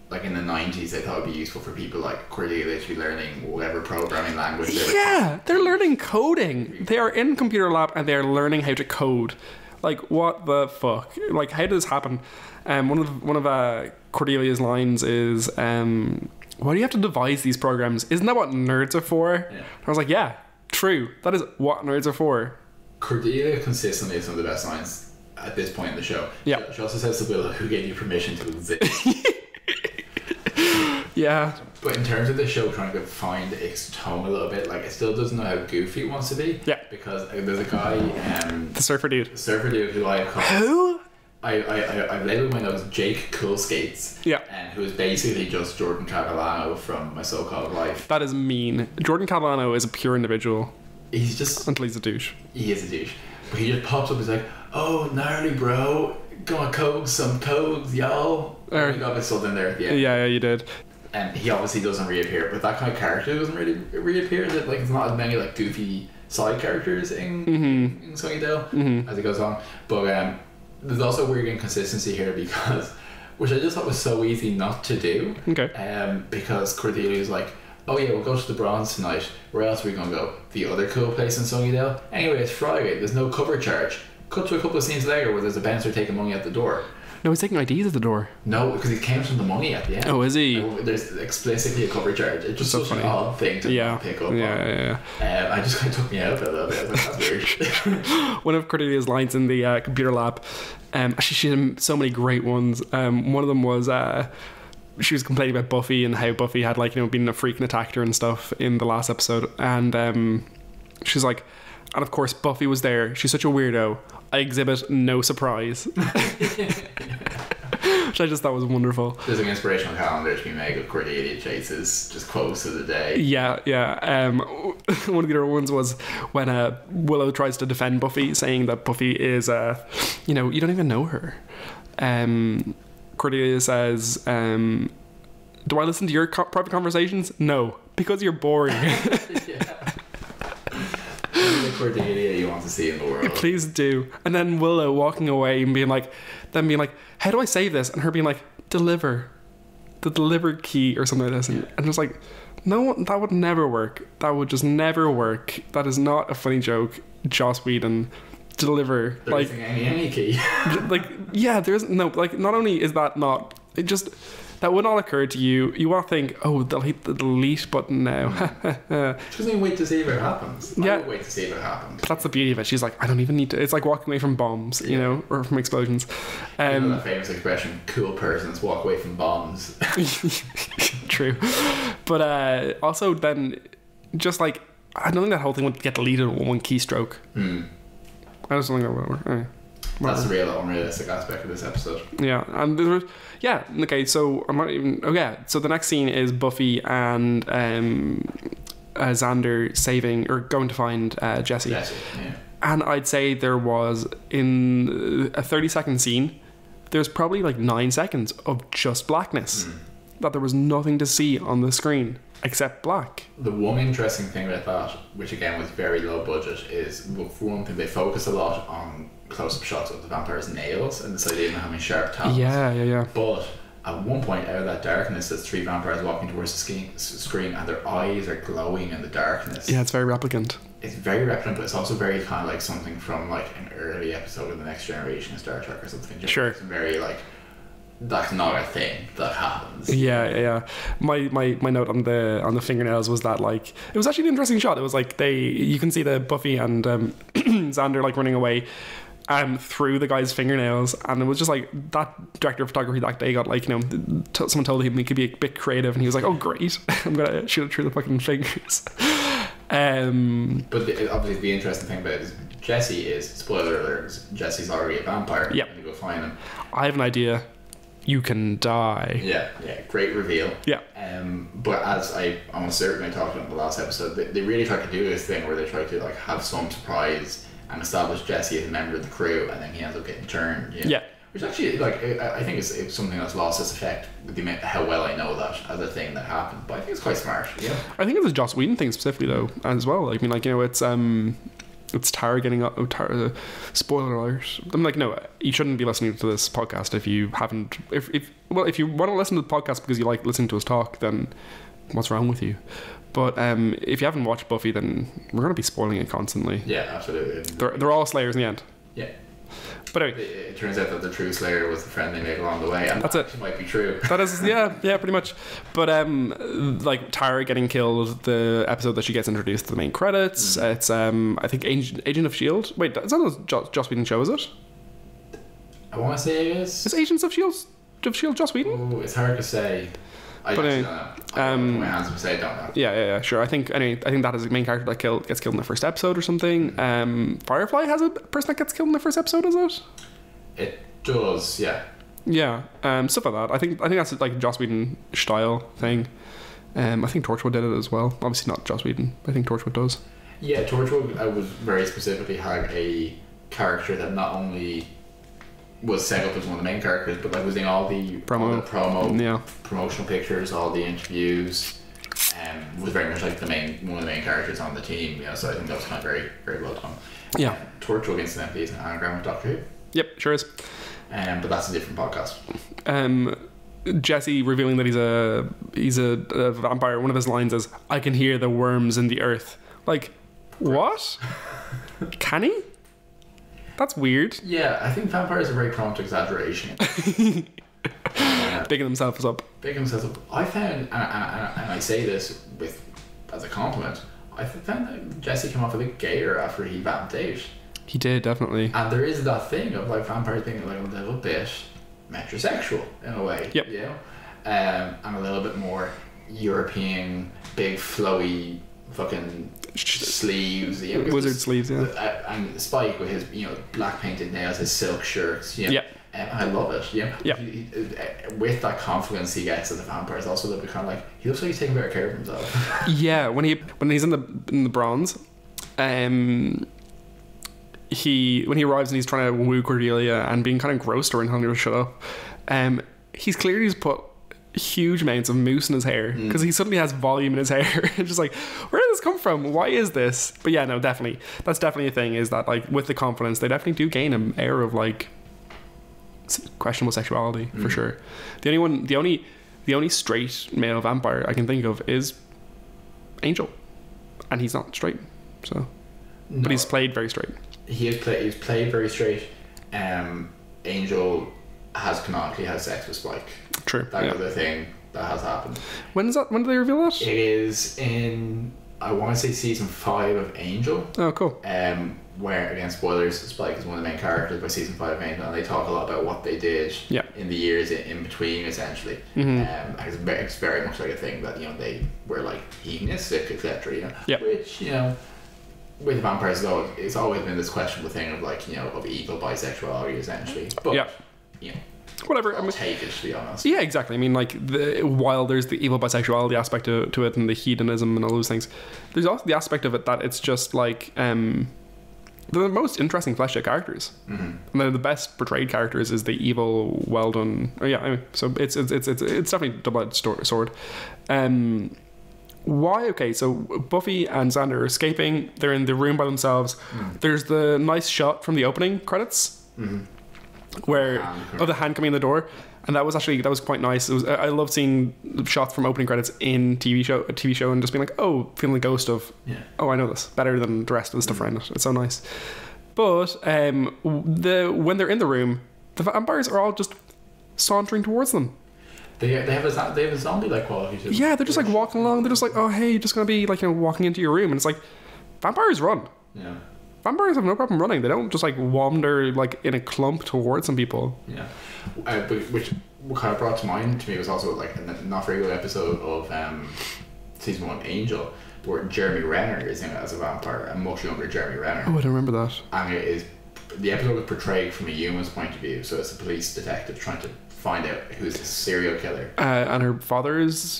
like in the 90s, they thought it'd be useful for people like Cordelia to be learning whatever programming language. They're learning coding. They are in computer lab and they are learning how to code. Like, what the fuck? Like, how did this happen? One of Cordelia's lines is, why do you have to devise these programs? Isn't that what nerds are for? Yeah. I was like, yeah, true. That is what nerds are for. Cordelia consistently has some of the best lines at this point in the show. Yeah. She also says to Willow, who gave you permission to exist? Yeah. But in terms of the show trying to find its tone a little bit, like, it still doesn't know how goofy it wants to be. Yeah. Because there's a guy, the surfer dude. Who I call... Who? I labelled my nose Jake Cool Skates. Yeah. Who is basically just Jordan Catalano from My So-Called Life. That is mean. Jordan Catalano is a pure individual. He's just... Until he's a douche. He is a douche. But he just pops up and is like, oh, gnarly bro, gonna code some codes, y'all. You got this something there at the end. Yeah, you did. And he obviously doesn't reappear, but that kind of character doesn't really reappear. That like, it's not as many like goofy side characters in Sunnydale as it goes on. But there's also weird inconsistency here because, which I just thought was so easy not to do. Okay. Because Cordelia's like, oh yeah, we'll go to the Bronze tonight. Where else are we gonna go? The other cool place in Sunnydale. Anyway, it's Friday. There's no cover charge. Cut to a couple of scenes later where there's a bouncer taking money at the door. No, he's taking IDs at the door. No, because he counts on the money at the end. Oh, is he? There's explicitly a cover charge. It's just so such funny. an odd thing to pick up on. Yeah. I just kind of took me out a little bit. I was like, that's weird. One of Cordelia's lines in the computer lab, actually she had so many great ones. One of them was she was complaining about Buffy and how Buffy had been a freak and attacked her and stuff in the last episode, and she's like, and of course Buffy was there. She's such a weirdo. I exhibit no surprise. Which I just thought was wonderful. There's an inspirational calendar to be made of Cordelia Chase's just quotes of the day. Yeah. One of the other ones was when Willow tries to defend Buffy, saying that Buffy is, you don't even know her. Cordelia says, do I listen to your private conversations? No, because you're boring. Cordelia you want to see in the world. Please do. And then Willow walking away and being like, how do I save this? And her being like, deliver the deliver key or something like this. And it's like, no, that would never work. That would just never work. That is not a funny joke. Joss Whedon, deliver. Any key. There's no, not only is that not, it just, that would not occur to you. You want to think, oh, they'll hit the delete button now. She doesn't even wait to see if it happens. I would wait to see if it happens. That's the beauty of it. She's like, I don't even need to. It's like walking away from bombs, or from explosions. That famous expression, cool persons walk away from bombs. True. But also then, just I don't think that whole thing would get deleted with one keystroke. I just don't think that would work. That's the real unrealistic aspect of this episode. Yeah, and there was, okay, so I'm not even, so the next scene is Buffy and Xander saving, or going to find Jesse. Jesse, yeah. And I'd say there was, in a 30-second scene, there's probably 9 seconds of just blackness. That there was nothing to see on the screen except black. The one interesting thing about that, which again was very low budget, is, for one thing, they focus a lot on close-up shots of the vampire's nails and this idea of having sharp talons. Yeah. But at one point, out of that darkness, there's 3 vampires walking towards the screen, and their eyes are glowing in the darkness. Yeah, it's very replicant. It's very replicant, but it's also very kind of like something from an early episode of The Next Generation of Star Trek or something. Sure. It's very that's not a thing that happens. Yeah. My note on the fingernails was that it was actually an interesting shot. It was you can see the Buffy and Xander running away through the guy's fingernails, and it was just that director of photography that day got someone told him he could be a bit creative, and he was like, oh great, I'm gonna shoot it through the fucking fingers. But obviously the interesting thing about it is Jesse is, spoiler alert, Jesse's already a vampire. Yep. And you go find him. I have an idea. You can die. Yeah, great reveal. Yeah. But as I almost certainly talked about in the last episode, they really try to do this thing where they try to have some surprise and establish Jesse as a member of the crew, and then he ends up getting turned. Yeah. Which actually, I think it's something that's lost its effect with the amount how well I know that as a thing that happened. But I think it's quite smart. Yeah. I think it's a Joss Whedon thing specifically though, as well. It's Tara getting up. Spoiler alert. I'm no, you shouldn't be listening to this podcast if you haven't. If you want to listen to the podcast because you like listening to us talk, then what's wrong with you? But if you haven't watched Buffy, then we're going to be spoiling it constantly. Yeah, absolutely. They're all Slayers in the end. Yeah. But anyway, it turns out that the true Slayer was the friend they made along the way, and that's it. Might be true. That is, yeah, pretty much. But Tara getting killed, the episode that she gets introduced to the main credits. It's I think Agent of Shield. Wait, is that a Joss Whedon show? Is it? I want to say it is. Is Agents of Shield Joss Whedon? Oh, it's hard to say. I don't know. My hands would say I don't know. Yeah, sure. I think that is the main character that gets killed in the first episode or something. Firefly has a person that gets killed in the first episode, is it? It does, yeah. Yeah, stuff like that. I think that's Joss Whedon style thing. I think Torchwood did it as well. Obviously not Joss Whedon. I think Torchwood does. Yeah, Torchwood was very specifically had a character that not only was set up as one of the main characters, but was in all the promotional pictures, all the interviews, was very much one of the main characters on the team. So I think that was kind of very, very well done. Yeah. Torchwood incidentally is an anagram of Doctor Who. Yep, sure is. But that's a different podcast. Jesse revealing that he's a vampire. One of his lines is, "I can hear the worms in the earth." What? Can he? That's weird. Yeah, I think vampires are very prone to exaggeration. Bigging themselves up. I found, and I say this as a compliment, I found that Jesse came off a bit gayer after he vamped out. He did, definitely. And there is that thing of like vampires being like a little bit metrosexual in a way. Yep. You know? And a little bit more European, big flowy fucking sleeves. You know, Wizard sleeves, yeah. And Spike with his, you know, black painted nails, his silk shirts. You know? Yeah. I love it. You know? Yeah. With that confidence he gets as a vampire, it's also a little bit kind of like, he looks like he's taking better care of himself. Yeah, when he's in the bronze, when he arrives and he's trying to woo Cordelia and being kind of gross to her and telling her to shut up, he's clearly just put huge amounts of mousse in his hair because he suddenly has volume in his hair. It's just like, where did this come from? Why is this? But yeah, no, definitely, that's definitely a thing. Is that like with the confidence, they definitely do gain an air of like questionable sexuality for sure. The only straight male vampire I can think of is Angel, and he's not straight, so but he's played very straight. He's played very straight. Angel has canonically had sex with Spike. True. That other thing that has happened. When did they reveal that? It is in, I want to say, season 5 of Angel. Oh, cool. Where, again, spoilers, Spike is one of the main characters by season 5 of Angel, and they talk a lot about what they did in the years in between, essentially. And it's very much like a thing that, you know, they were like hedonistic, etc. You know, which, you know, with vampires though, it's always been this questionable thing of like, you know, of equal bisexuality, essentially. But you know, whatever. I'll take it, to be honest. Yeah, exactly. I mean, like, while there's the evil bisexuality aspect to it and the hedonism and all those things, there's also the aspect of it that it's just like they're the most interesting fleshed out characters, and they're the best portrayed characters. Is the evil, well done? Oh yeah, I mean, so it's definitely a double-edged sword. Why? Okay, so Buffy and Xander are escaping. They're in the room by themselves. There's the nice shot from the opening credits. Where the hand coming in the door, and that was quite nice. It was, I love seeing shots from opening credits in a TV show and just being like, oh, feeling the ghost of oh, I know this better than the rest of the stuff around it. It's so nice. But when they're in the room, the vampires are all just sauntering towards them. They have a zombie like quality to them. Yeah, they're just like walking along. They're just like, oh hey, you're just gonna be like, you know, walking into your room, and it's like, vampires run. Yeah. Vampires have no problem running. They don't just like wander like in a clump towards some people. Yeah, which kind of brought to mind to me was also like a not very good episode of season 1 Angel, where Jeremy Renner is in it as a vampire, a much younger Jeremy Renner. Oh, I don't remember that. And the episode was portrayed from a human's point of view, so it's a police detective trying to find out who's the serial killer. And her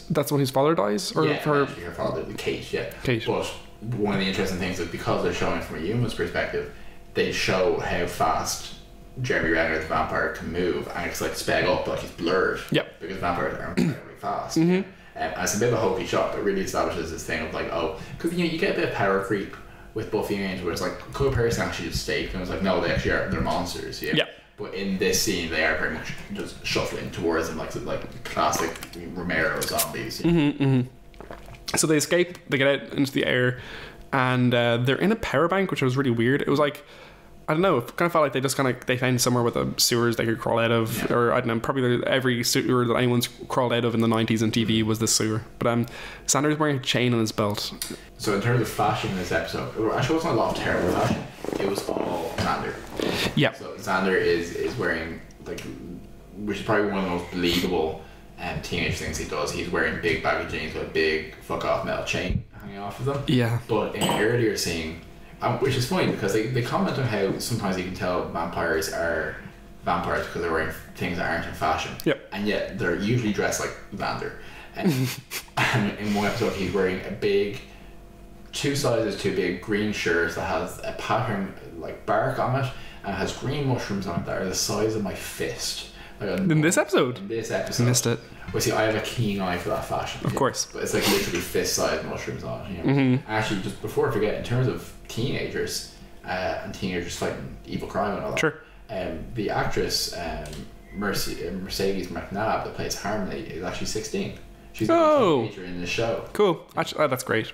that's when his father dies, or her father, Kate. Yeah, Kate. But one of the interesting things is because they're showing from a human's perspective, they show how fast Jeremy Renner the vampire can move, and it's like sped up, like he's blurred. Yep. Because vampires are incredibly fast. And it's a bit of a hokey shot, but really establishes this thing of like, oh, because you know, you get a bit of power creep with Buffy and Angel, where it's like, could a person actually just escape? And it's like, no, they actually are. They're monsters. Yeah. But in this scene, they are very much just shuffling towards them, like classic Romero zombies. So they escape, they get out into the air, and they're in a power bank, which was really weird. It was like, I don't know, it kind of felt like they found somewhere with the sewers they could crawl out of, or I don't know, probably every sewer that anyone's crawled out of in the 90s on TV was this sewer. But Xander's wearing a chain on his belt. So in terms of fashion in this episode, actually it wasn't a lot of terrible fashion. It was all Xander. Yeah. So Xander is wearing, like, which is probably one of the most believable teenage things he does. He's wearing big baggy jeans with a big fuck off metal chain hanging off of them. Yeah. But in an earlier scene, which is funny because they comment on how sometimes you can tell vampires are vampires because they're wearing things that aren't in fashion. Yep. And yet they're usually dressed like Xander. And in one episode he's wearing a big, 2 sizes too big green shirt that has a pattern like bark on it and has green mushrooms on it that are the size of my fist. In this episode? In this episode. Missed it. Well, see, I have a keen eye for that fashion. Of course. But it's like literally fist-sized mushrooms on it. You know? Actually, just before I forget, in terms of teenagers and teenagers fighting evil crime and all that, sure. The actress Mercedes McNabb that plays Harmony is actually 16. She's a teenager in the show. Cool. Actually, that's great.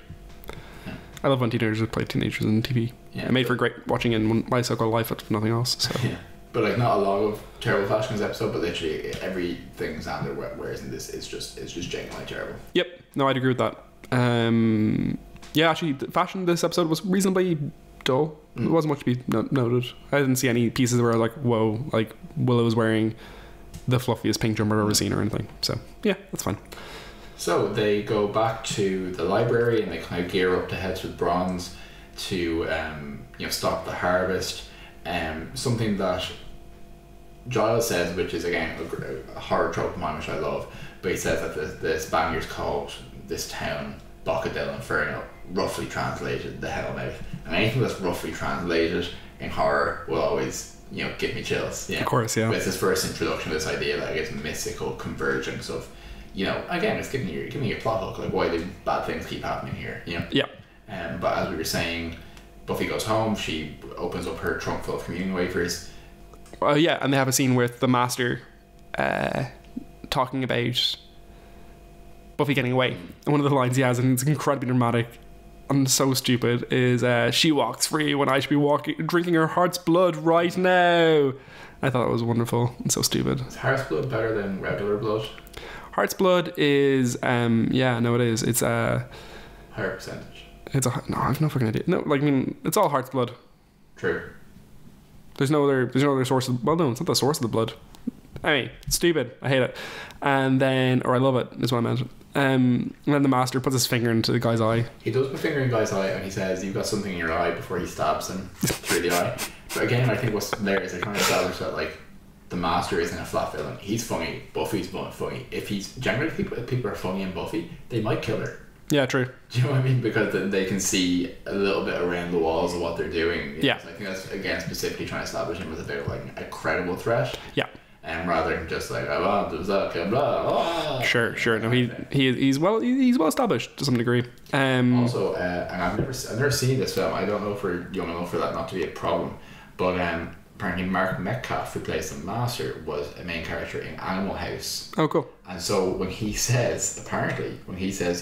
I love when teenagers play teenagers in TV. Yeah, it made for great watching in My So-Called Life if nothing else. So. Yeah. But like not a lot of terrible fashion in this episode, but literally everything Xander wears in this is just genuinely terrible. Yep. No, I'd agree with that. Yeah, actually, the fashion this episode was reasonably dull. There wasn't much to be noted. I didn't see any pieces where I was like, whoa, like Willow's wearing the fluffiest pink jumper I've ever seen or anything. So yeah, that's fine. So they go back to the library and they kind of gear up to head to Bronze to stop the harvest. Something that Giles says, which is again a horror trope of mine, which I love, but he says that the Spaniards called this town Boca del Inferno, roughly translated the Hellmouth, and anything that's roughly translated in horror will always give me chills. Of course, yeah. It's his first introduction to this idea that it's mystical convergence of, again, it's giving you a plot hook, like why do bad things keep happening here, Yeah. But as we were saying, Buffy goes home, she opens up her trunk full of communion wafers. Yeah, and they have a scene with the Master talking about Buffy getting away. And one of the lines he has, and it's incredibly dramatic and so stupid, is she walks free when I should be drinking her heart's blood right now. I thought it was wonderful and so stupid. Is heart's blood better than regular blood? Heart's blood is it is. It's higher percentage. No, I've no fucking idea. No, like I mean, it's all heart's blood. True. There's no other source of, well, no, it's not the source of the blood. Anyway, it's stupid. I hate it. And then, or I love it, is what I meant. And then the Master puts his finger into the guy's eye. He does put a finger in the guy's eye and he says, "You've got something in your eye," before he stabs him through the eye. But again, I think what's there is they're trying to establish that like the Master isn't a flat villain. He's funny. Buffy's funny. If people are funny in Buffy, they might kill her. Yeah, true. Do you know what I mean? Because then they can see a little bit around the walls of what they're doing. Yeah. So I think that's again specifically trying to establish him as a bit of like a credible threat. Yeah. And rather than just like blah. Sure. No, he's well established to some degree. Also, and I've never seen this film. I don't know if we're young enough for that not to be a problem. But apparently Mark Metcalf, who plays the Master, was a main character in Animal House. Oh, cool. And so when he says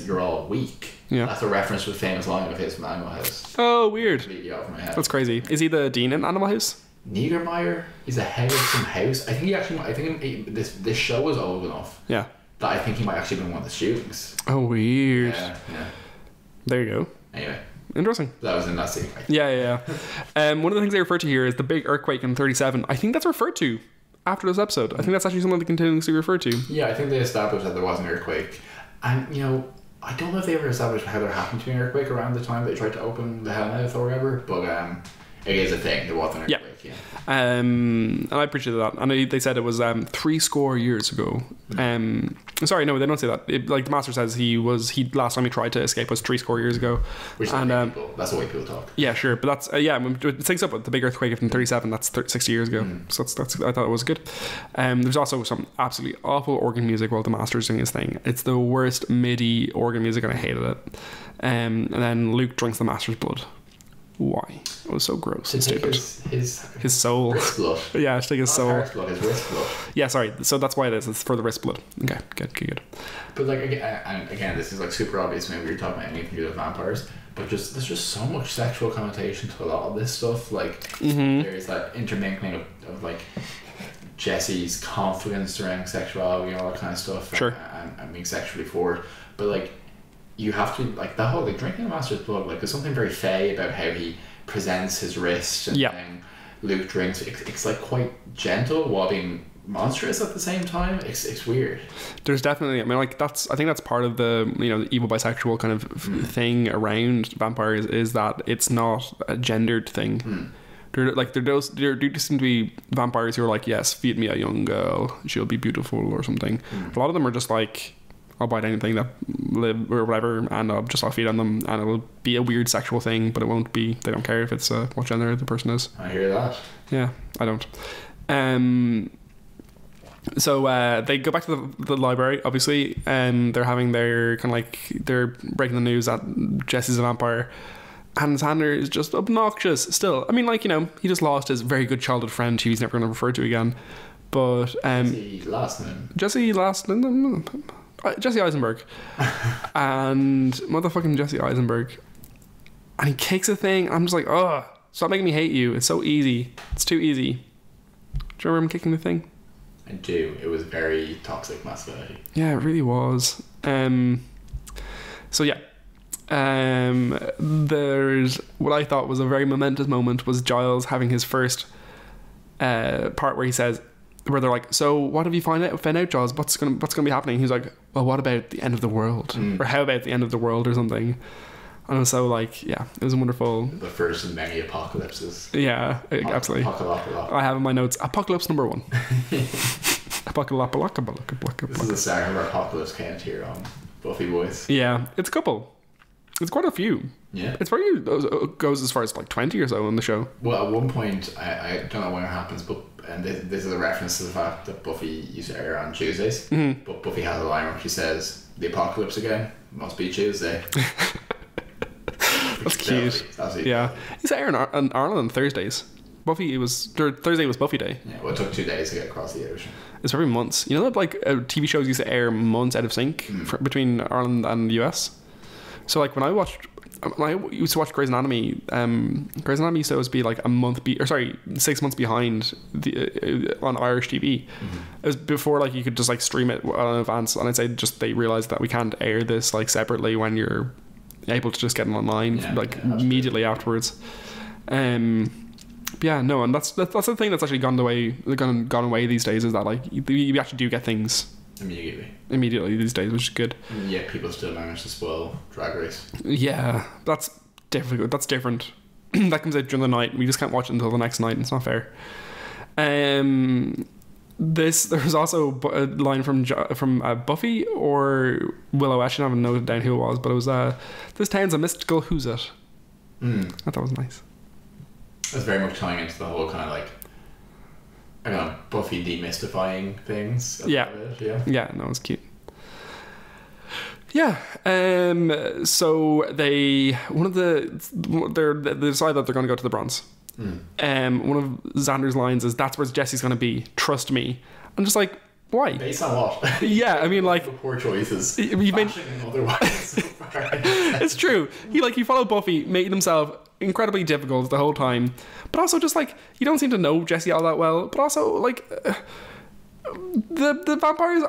"you're all weak," that's a reference to a famous line of his from Animal House. Oh, weird. Completely off my head. That's crazy. Is he the dean in Animal House? Niedermeyer is a head of some house. I think this show was old enough. Yeah. That I think he might actually been one of the students. Oh, weird. Yeah. There you go. Anyway. Interesting. That was in that scene. Yeah. One of the things they refer to here is the big earthquake in 37. I think that's referred to after this episode. I think that's actually something they continuously refer to. Yeah, I think they established that there was an earthquake. And, I don't know if they ever established how there happened to be an earthquake around the time they tried to open the Hellmouth or whatever, but it is a thing. There was an earthquake, yeah. And I appreciated that. And they said it was 70 years ago. Sorry, no, they don't say that. Like the Master says, last time he tried to escape was 70 years ago. Which that's the way people talk. Yeah, sure, but that's when it syncs up with the big earthquake in 37. That's 60 years ago. So that's I thought it was good. There's also some absolutely awful organ music while the Master's doing his thing. It's the worst MIDI organ music, and I hated it. And then Luke drinks the Master's blood. Why? It was so gross and stupid. His soul. Wrist blood. Yeah, it's like his soul. Heart blood, his wrist blood. Yeah, so that's why it is. It's for the wrist blood. Okay, good. But like again, this is like super obvious when we were talking about anything to do with vampires. But there's just so much sexual connotation to a lot of this stuff. Like there's that intermingling of like Jesse's confidence around sexuality and all that kind of stuff. Sure. And being sexually forward, but like. You have to like that whole drinking the Master's blood. Like there's something very fey about how he presents his wrist, and then Luke drinks. It's like quite gentle while being monstrous at the same time. It's weird. There's definitely. I mean, like I think that's part of the the evil bisexual kind of thing around vampires is that it's not a gendered thing. There do seem to be vampires who are like, yes, feed me a young girl, she'll be beautiful or something. A lot of them are just like, I'll bite anything that live or whatever, and I'll feed on them, and it'll be a weird sexual thing, but it won't be. They don't care if it's what gender the person is. I hear that. Yeah, I don't. So they go back to the library, obviously, and they're having their kind of like they're breaking the news that Jesse's a vampire, and Xander is just obnoxious. Still, I mean, like he just lost his very good childhood friend who he's never going to refer to again. But Jesse Eisenberg and motherfucking Jesse Eisenberg. and he kicks a thing. I'm just like, oh, stop making me hate you. It's so easy. It's too easy. Do you remember him kicking the thing? I do. It was very toxic masculinity. Yeah, it really was. So yeah. There's what I thought was a very momentous moment was Giles having his first part where he says, where they're like, so what have you found out, Giles? What's gonna be happening? He's like, well, what about the end of the world? Or how about the end of the world or something? And so like, yeah, it was wonderful. The first of many apocalypses. Yeah, absolutely. Apocalypse. I have in my notes Apocalypse number 1. Apocalypse. This is the start of our apocalypse count here on Buffy Boys. Yeah, it's a couple. It's quite a few. Yeah. It's probably goes as far as like 20 or so on the show. Well, at one point, I don't know when it happens, but and this is a reference to the fact that Buffy used to air on Tuesdays. Mm-hmm. But Buffy has a line where she says, "The apocalypse again must be Tuesday." That's cute. Yeah. He's airing in Ireland on Thursdays. Thursday was Buffy Day. Yeah, well, it took 2 days to get across the ocean. It's probably months. You know that like TV shows used to air months out of sync between Ireland and the US? So like when I used to watch Grey's Anatomy, Grey's Anatomy used to always be like 6 months behind on Irish TV. Mm-hmm. It was before like you could just like stream it in advance, and I'd say just they realised that we can't air this like separately when you're able to just get it online immediately afterwards. Yeah, no, and that's the thing that's actually gone away these days, is that like you actually do get things immediately these days, which is good. And yet people still manage to spoil Drag Race. Yeah, that's difficult. That's different. That comes out during the night. We just can't watch it until the next night. It's not fair. There's also a line from Buffy or Willow. I haven't noted down who it was, but it was this town's a mystical who's it. I thought that was nice. It's very much tying into the whole kind of like, I don't know, Buffy demystifying things. Yeah, no, it's cute. Yeah, so they decide that they're going to go to the Bronze. One of Xander's lines is, "That's where Jesse's going to be. Trust me." I'm just like, why? Based on what? Yeah, I mean, like, the poor choices. It's true. He followed Buffy, making himself incredibly difficult the whole time, but also just like you don't seem to know Jesse all that well. But also like the vampires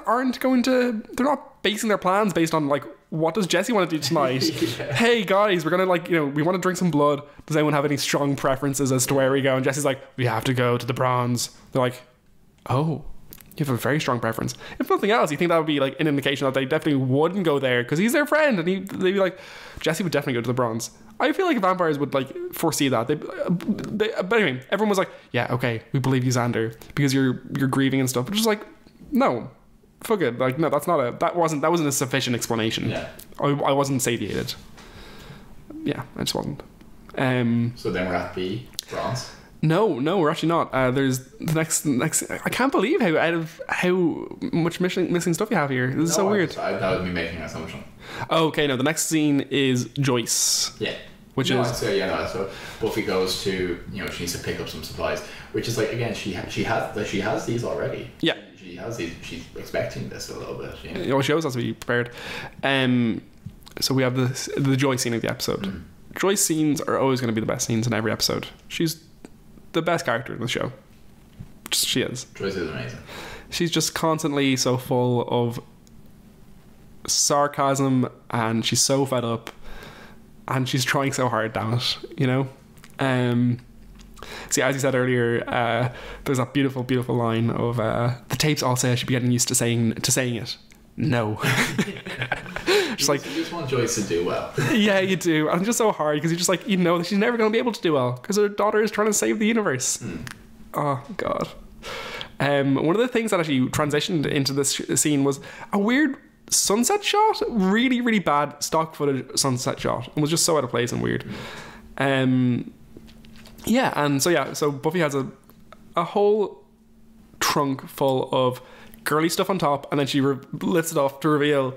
they're not basing their plans based on like, what does Jesse want to do tonight? Yeah. Hey guys, we're gonna we want to drink some blood. Does anyone have any strong preferences as to where we go? And Jesse's like, we have to go to the Bronze. They're like, oh, you have a very strong preference. If nothing else, you think that would be like an indication that they definitely wouldn't go there because he's their friend, and they'd be like, Jesse would definitely go to the Bronze. I feel like vampires would like foresee that. But anyway, everyone was like, yeah, okay, we believe you, Xander, because you're grieving and stuff. But just like, no, fuck it. Like, no, that wasn't a sufficient explanation. Yeah, I wasn't satiated. Yeah, I just wasn't. So then we're at the Bronze. No, we're actually not. There's the next. I can't believe how much missing stuff you have here. This is so weird. That was me making an assumption. Okay, no. The next scene is Joyce. Yeah. So Buffy goes to, she needs to pick up some supplies, which is like, again, she has these already. Yeah. She has these. She's expecting this a little bit. Well, she always has to be prepared. So we have the Joyce scene of the episode. Joyce scenes are always going to be the best scenes in every episode. She's the best character in the show. She is. Joyce is amazing. She's just constantly so full of sarcasm, and she's so fed up, and she's trying so hard, damn it, See, as you said earlier, there's that beautiful line of the tapes all say I should be getting used to saying it. No. Just like, you just want Joyce to do well. Yeah, you do. And it's just so hard because you're just like, that she's never going to be able to do well because her daughter is trying to save the universe. Oh God. One of the things that actually transitioned into this scene was a weird sunset shot, really, really bad stock footage sunset shot, and was just so out of place and weird. So Buffy has a whole trunk full of girly stuff on top, and then she lifts it off to reveal.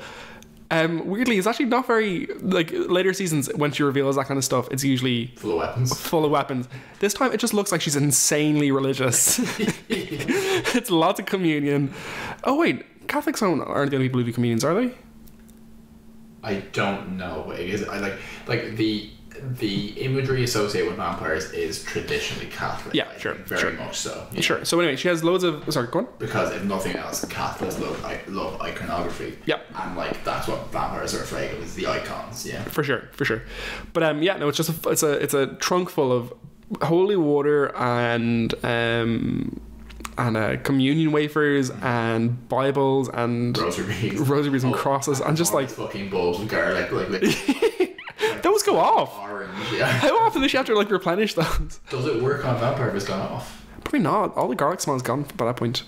Weirdly, it's actually not very like later seasons when she reveals that kind of stuff. It's usually full of weapons. This time, it just looks like she's insanely religious. It's lots of communion. Oh wait, Catholics aren't the only people who do communions, are they? I don't know. It is. I like the the imagery associated with vampires is traditionally Catholic. Yeah, I sure, think, very much so. Yeah. Sure. So anyway, she has loads of... Sorry, go on. Because if nothing else, Catholics love iconography. Yep. And like that's what vampires are afraid of, is the icons. Yeah. For sure. But yeah, no, it's just it's a trunk full of holy water and communion wafers and Bibles and rosaries and crosses and just like fucking bulbs of garlic, like those go off. Orange, yeah. How often does she have to like replenish those? Does it work on vampire if it's gone off? Probably not. All the garlic smell is gone by that point.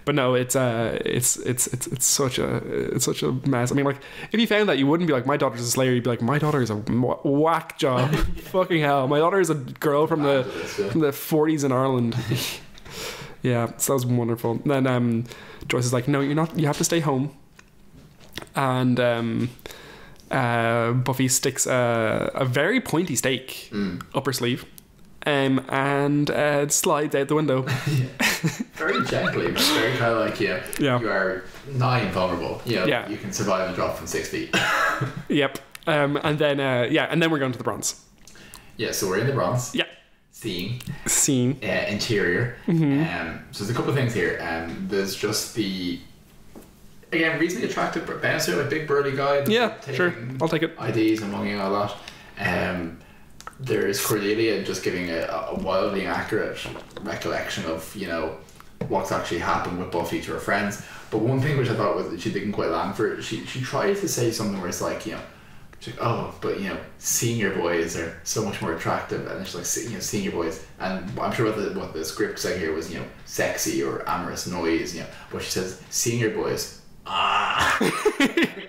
But no, it's such a mess. I mean, like, if you found that, you wouldn't be like, my daughter's a slayer. You'd be like, my daughter is a whack job. Fucking hell, my daughter is a girl from the 40s in Ireland. Yeah, so that was wonderful. And then Joyce is like, no, you're not. You have to stay home. And Buffy sticks a very pointy stake up her sleeve. And slides out the window. Very gently, but very kind of like, you are nigh invulnerable. You can survive a drop from 6 feet. Yep. And then we're going to the Bronze. Yeah, so we're in the Bronze. Yeah. Scene. So Interior. So there's a couple of things here. There's just the, again, reasonably attractive bouncer, like big burly guy. Yeah, sure. I'll take it. IDs and money and all that. There's Cordelia just giving a wildly accurate recollection of, what's actually happened with Buffy to her friends. But one thing which I thought was that she didn't quite land for, she tried to say something where it's like, she's like, oh, but senior boys are so much more attractive, and she's like, senior boys, and I'm sure what the script said here was, sexy or amorous noise, but she says senior boys.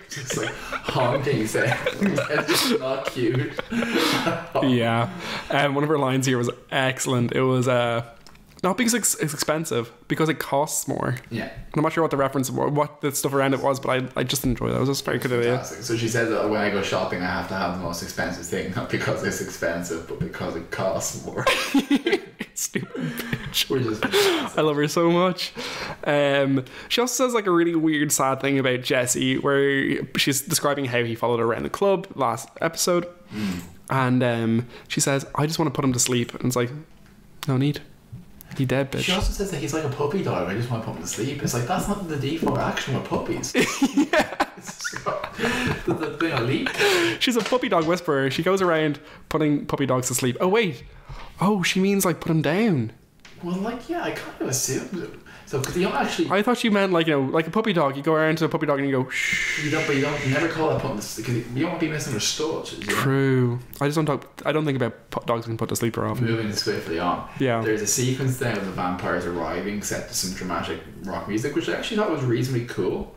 Just like haunting sound. It's just not cute. Yeah. One of her lines here was excellent. It was not because it's expensive, because it costs more. Yeah. I'm not sure what the reference, what the stuff around it was, but I just enjoyed it. It was just very good idea. So she said that when I go shopping, I have to have the most expensive thing, not because it's expensive, but because it costs more. Stupid bitch. We're just I love her so much. She also says like a really weird, sad thing about Jesse, where she's describing how he followed her around the club last episode, and she says, "I just want to put him to sleep," and it's like, no need. He dead, bitch. She also says that he's like a puppy dog. I just want to put him to sleep. It's like, that's not the default action with puppies. Yeah. The thing I leak. She's a puppy dog whisperer. She goes around putting puppy dogs to sleep. Oh wait. Oh, she means like put him down. Well, like, yeah, I kind of assumed. So, because you don't actually. I thought you meant like, like a puppy dog. You go around to a puppy dog and you go shh. You never call that putting to, because you don't want to be misunderstood. True. I don't think about dogs being put to sleep very often. Moving swiftly on. Yeah. There's a sequence there of the vampires arriving, set to some dramatic rock music, which I actually thought was reasonably cool.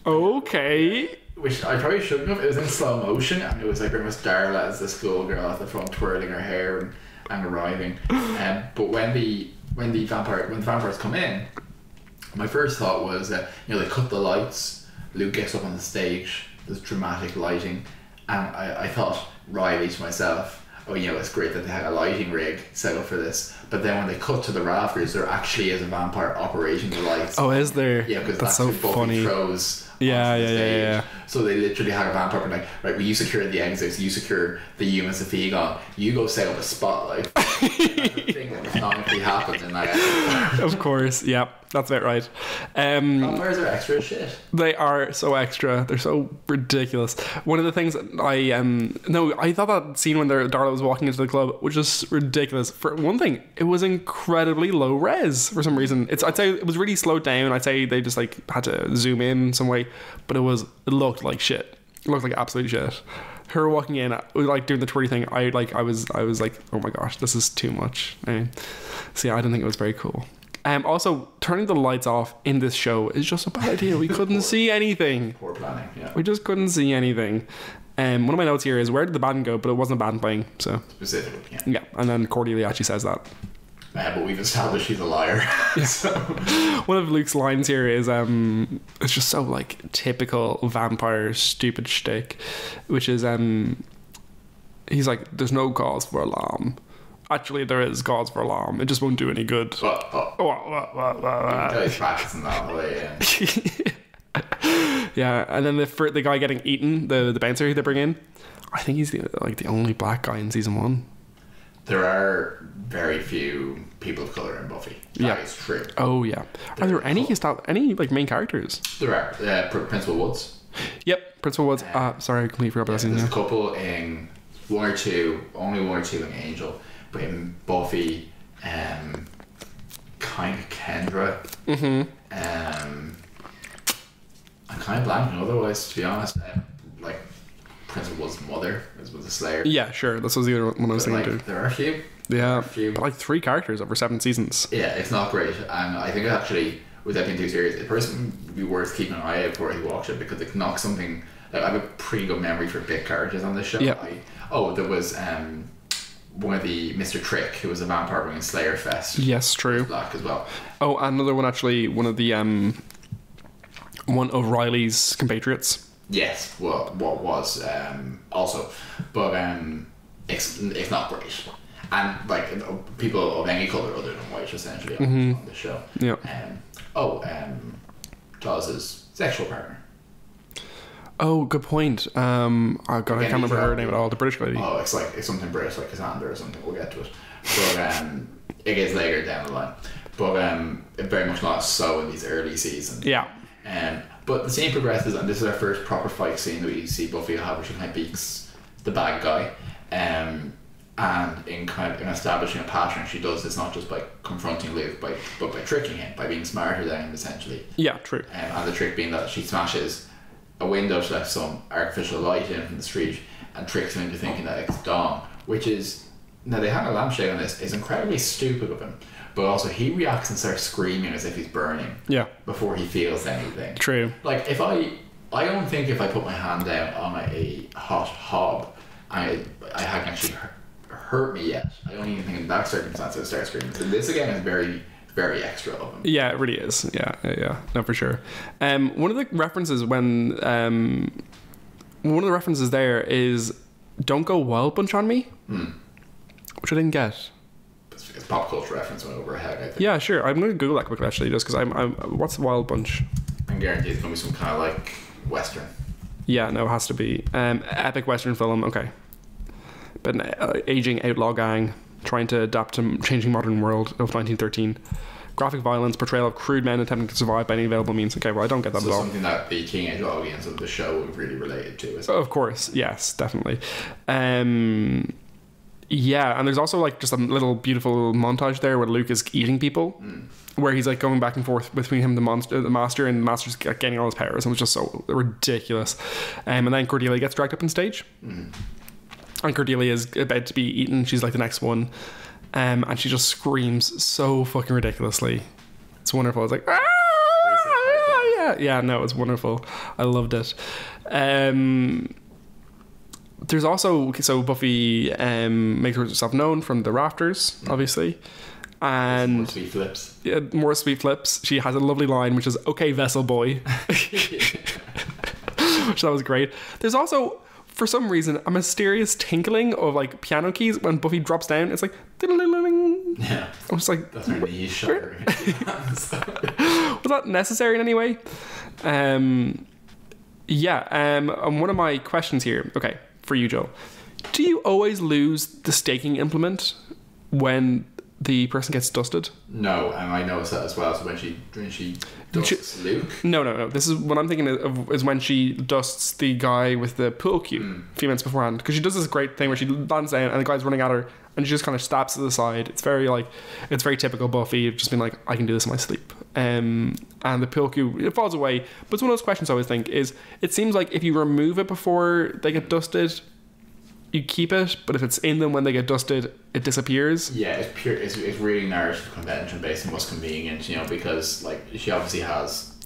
Okay. Which I probably shouldn't have. It was in slow motion, and it was like very much Darla as the schoolgirl at the front twirling her hair and arriving. But when the vampires come in, my first thought was they cut the lights, Luke gets up on the stage, there's dramatic lighting, and I thought Riley to myself, oh, it's great that they had a lighting rig set up for this. But then when they cut to the rafters, there actually is a vampire operating the lights. Oh, is there? Yeah, because that's that's so who Buffy funny. throws. Yeah. So they literally had a vampire and like, right, well, you secure the exits, you secure the humans to feed on, you go set up a spotlight. That's the thing that canonically happens in that episode. Of course, yeah, that's about right. Vampires are extra as shit. They are so extra. They're so ridiculous. One of the things that I thought that scene when Darla was walking into the club was just ridiculous. For one thing, it was incredibly low res for some reason. I'd say it was really slowed down. I'd say they just like had to zoom in some way, but it looked like shit. It looked like absolute shit. Her walking in, like doing the twirly thing, I was like, oh my gosh, this is too much. So yeah, I didn't think it was very cool. Also, turning the lights off in this show is just a bad idea. We couldn't see anything. Poor planning, yeah. We just couldn't see anything. One of my notes here is, where did the band go? But it wasn't a band playing, so. Specifically, yeah. Yeah, and then Cordelia actually says that. But we've established she's a liar. So. One of Luke's lines here is, it's just so like typical vampire stupid shtick, which is, he's like, there's no cause for alarm. Actually, there is cause for alarm. It just won't do any good. He's practicing that way. Yeah, and then the guy getting eaten, the bouncer they bring in, I think he's the only black guy in season 1. There are very few people of color in Buffy. That is true. Oh yeah. Are there any like main characters? There are. Principal Woods. Yep, Principal Woods. Sorry, I completely forgot about that season. There's a couple in only one or two in Angel, but in Buffy, kind of Kendra. I'm kind of blanking otherwise, to be honest. Like Principal Woods' mother was a Slayer. Yeah, sure. This was the other one I was thinking too. There are a few. Yeah, but like 3 characters over 7 seasons. Yeah, it's not great, and I think actually, with that being too serious, it personally would be worth keeping an eye out for if you watch it, because it's not something. Like, I have a pretty good memory for big characters on this show. Yeah. There was one of the Mr. Trick, who was a vampire running Slayer Fest. Yes, true. Black as well. Oh, another one actually. One of the one of Riley's compatriots. Yes, well, what was also, but it's not great, and like people of any color other than white essentially on the show. Yeah. Dawes' sexual partner. Oh, good point. Oh god, I can't remember her name at all. The British lady. Oh, it's something British, like Cassandra or something. We'll get to it, but it gets later down the line. But very much not so in these early seasons. Yeah. But the scene progresses, and this is our first proper fight scene that we see Buffy have, where she kind of beats the bad guy. And in establishing a pattern, she does this not just by confronting Luke, but by tricking him, by being smarter than him, essentially. Yeah, true. And the trick being that she smashes a window to let some artificial light in from the street and tricks him into thinking that it's dawn, which is, now they have a lampshade on this, is incredibly stupid of him, but also he reacts and starts screaming as if he's burning. Yeah. Before he feels anything. True. Like, if I don't think if I put my hand down on a hot hob, I hadn't actually hurt me yet. I don't even think in that circumstance I would start screaming. So this again is very, very extra of him. Yeah, it really is. Yeah. No, for sure. One of the references there is "Don't go wild bunch on me," which I didn't get. It's a pop culture reference went over her head, I think. Yeah, sure. I'm going to Google that quickly actually, just because I'm what's Wild Bunch? I guarantee it's going to be some kind of like Western. Yeah, no, it has to be epic Western film. Okay, but an aging outlaw gang trying to adapt to changing modern world of 1913. Graphic violence, portrayal of crude men attempting to survive by any available means. Okay, well, I don't get that at all. Something that the teenage audience of the show would really related to, isn't it? Of course, yes, definitely. Yeah, and there's also like just a little beautiful montage there where Luke is eating people, where he's like going back and forth between him, the master, and the master's getting all his powers, and it was just so ridiculous. And then Cordelia gets dragged up on stage, and Cordelia is about to be eaten. She's like the next one, and she just screams so fucking ridiculously. It's wonderful. It's like, yeah, no, it's wonderful. I loved it. There's also, so Buffy makes herself known from the rafters, obviously, and more sweet flips. Yeah, more sweet flips. She has a lovely line, which is "Okay, vessel boy," which that was great. There's also, for some reason, a mysterious tinkling of like piano keys when Buffy drops down. It's like, yeah, I was like, that's her knees shuddering. Was that necessary in any way? And one of my questions here, okay, for you, Joel, do you always lose the staking implement when the person gets dusted? No, and I noticed that as well. So when she dusts Luke. No. This is what I'm thinking of, is when she dusts the guy with the pool cue a few minutes beforehand, because she does this great thing where she lands down and the guy's running at her and she just kind of stabs to the side. It's very typical Buffy, just being like, I can do this in my sleep. And the pool cue, it falls away. But it's one of those questions I always think is, it seems like if you remove it before they get dusted, you keep it, but if it's in them when they get dusted, it disappears. Yeah, it's pure. It's really narrative convention based and what's convenient, because like she obviously has,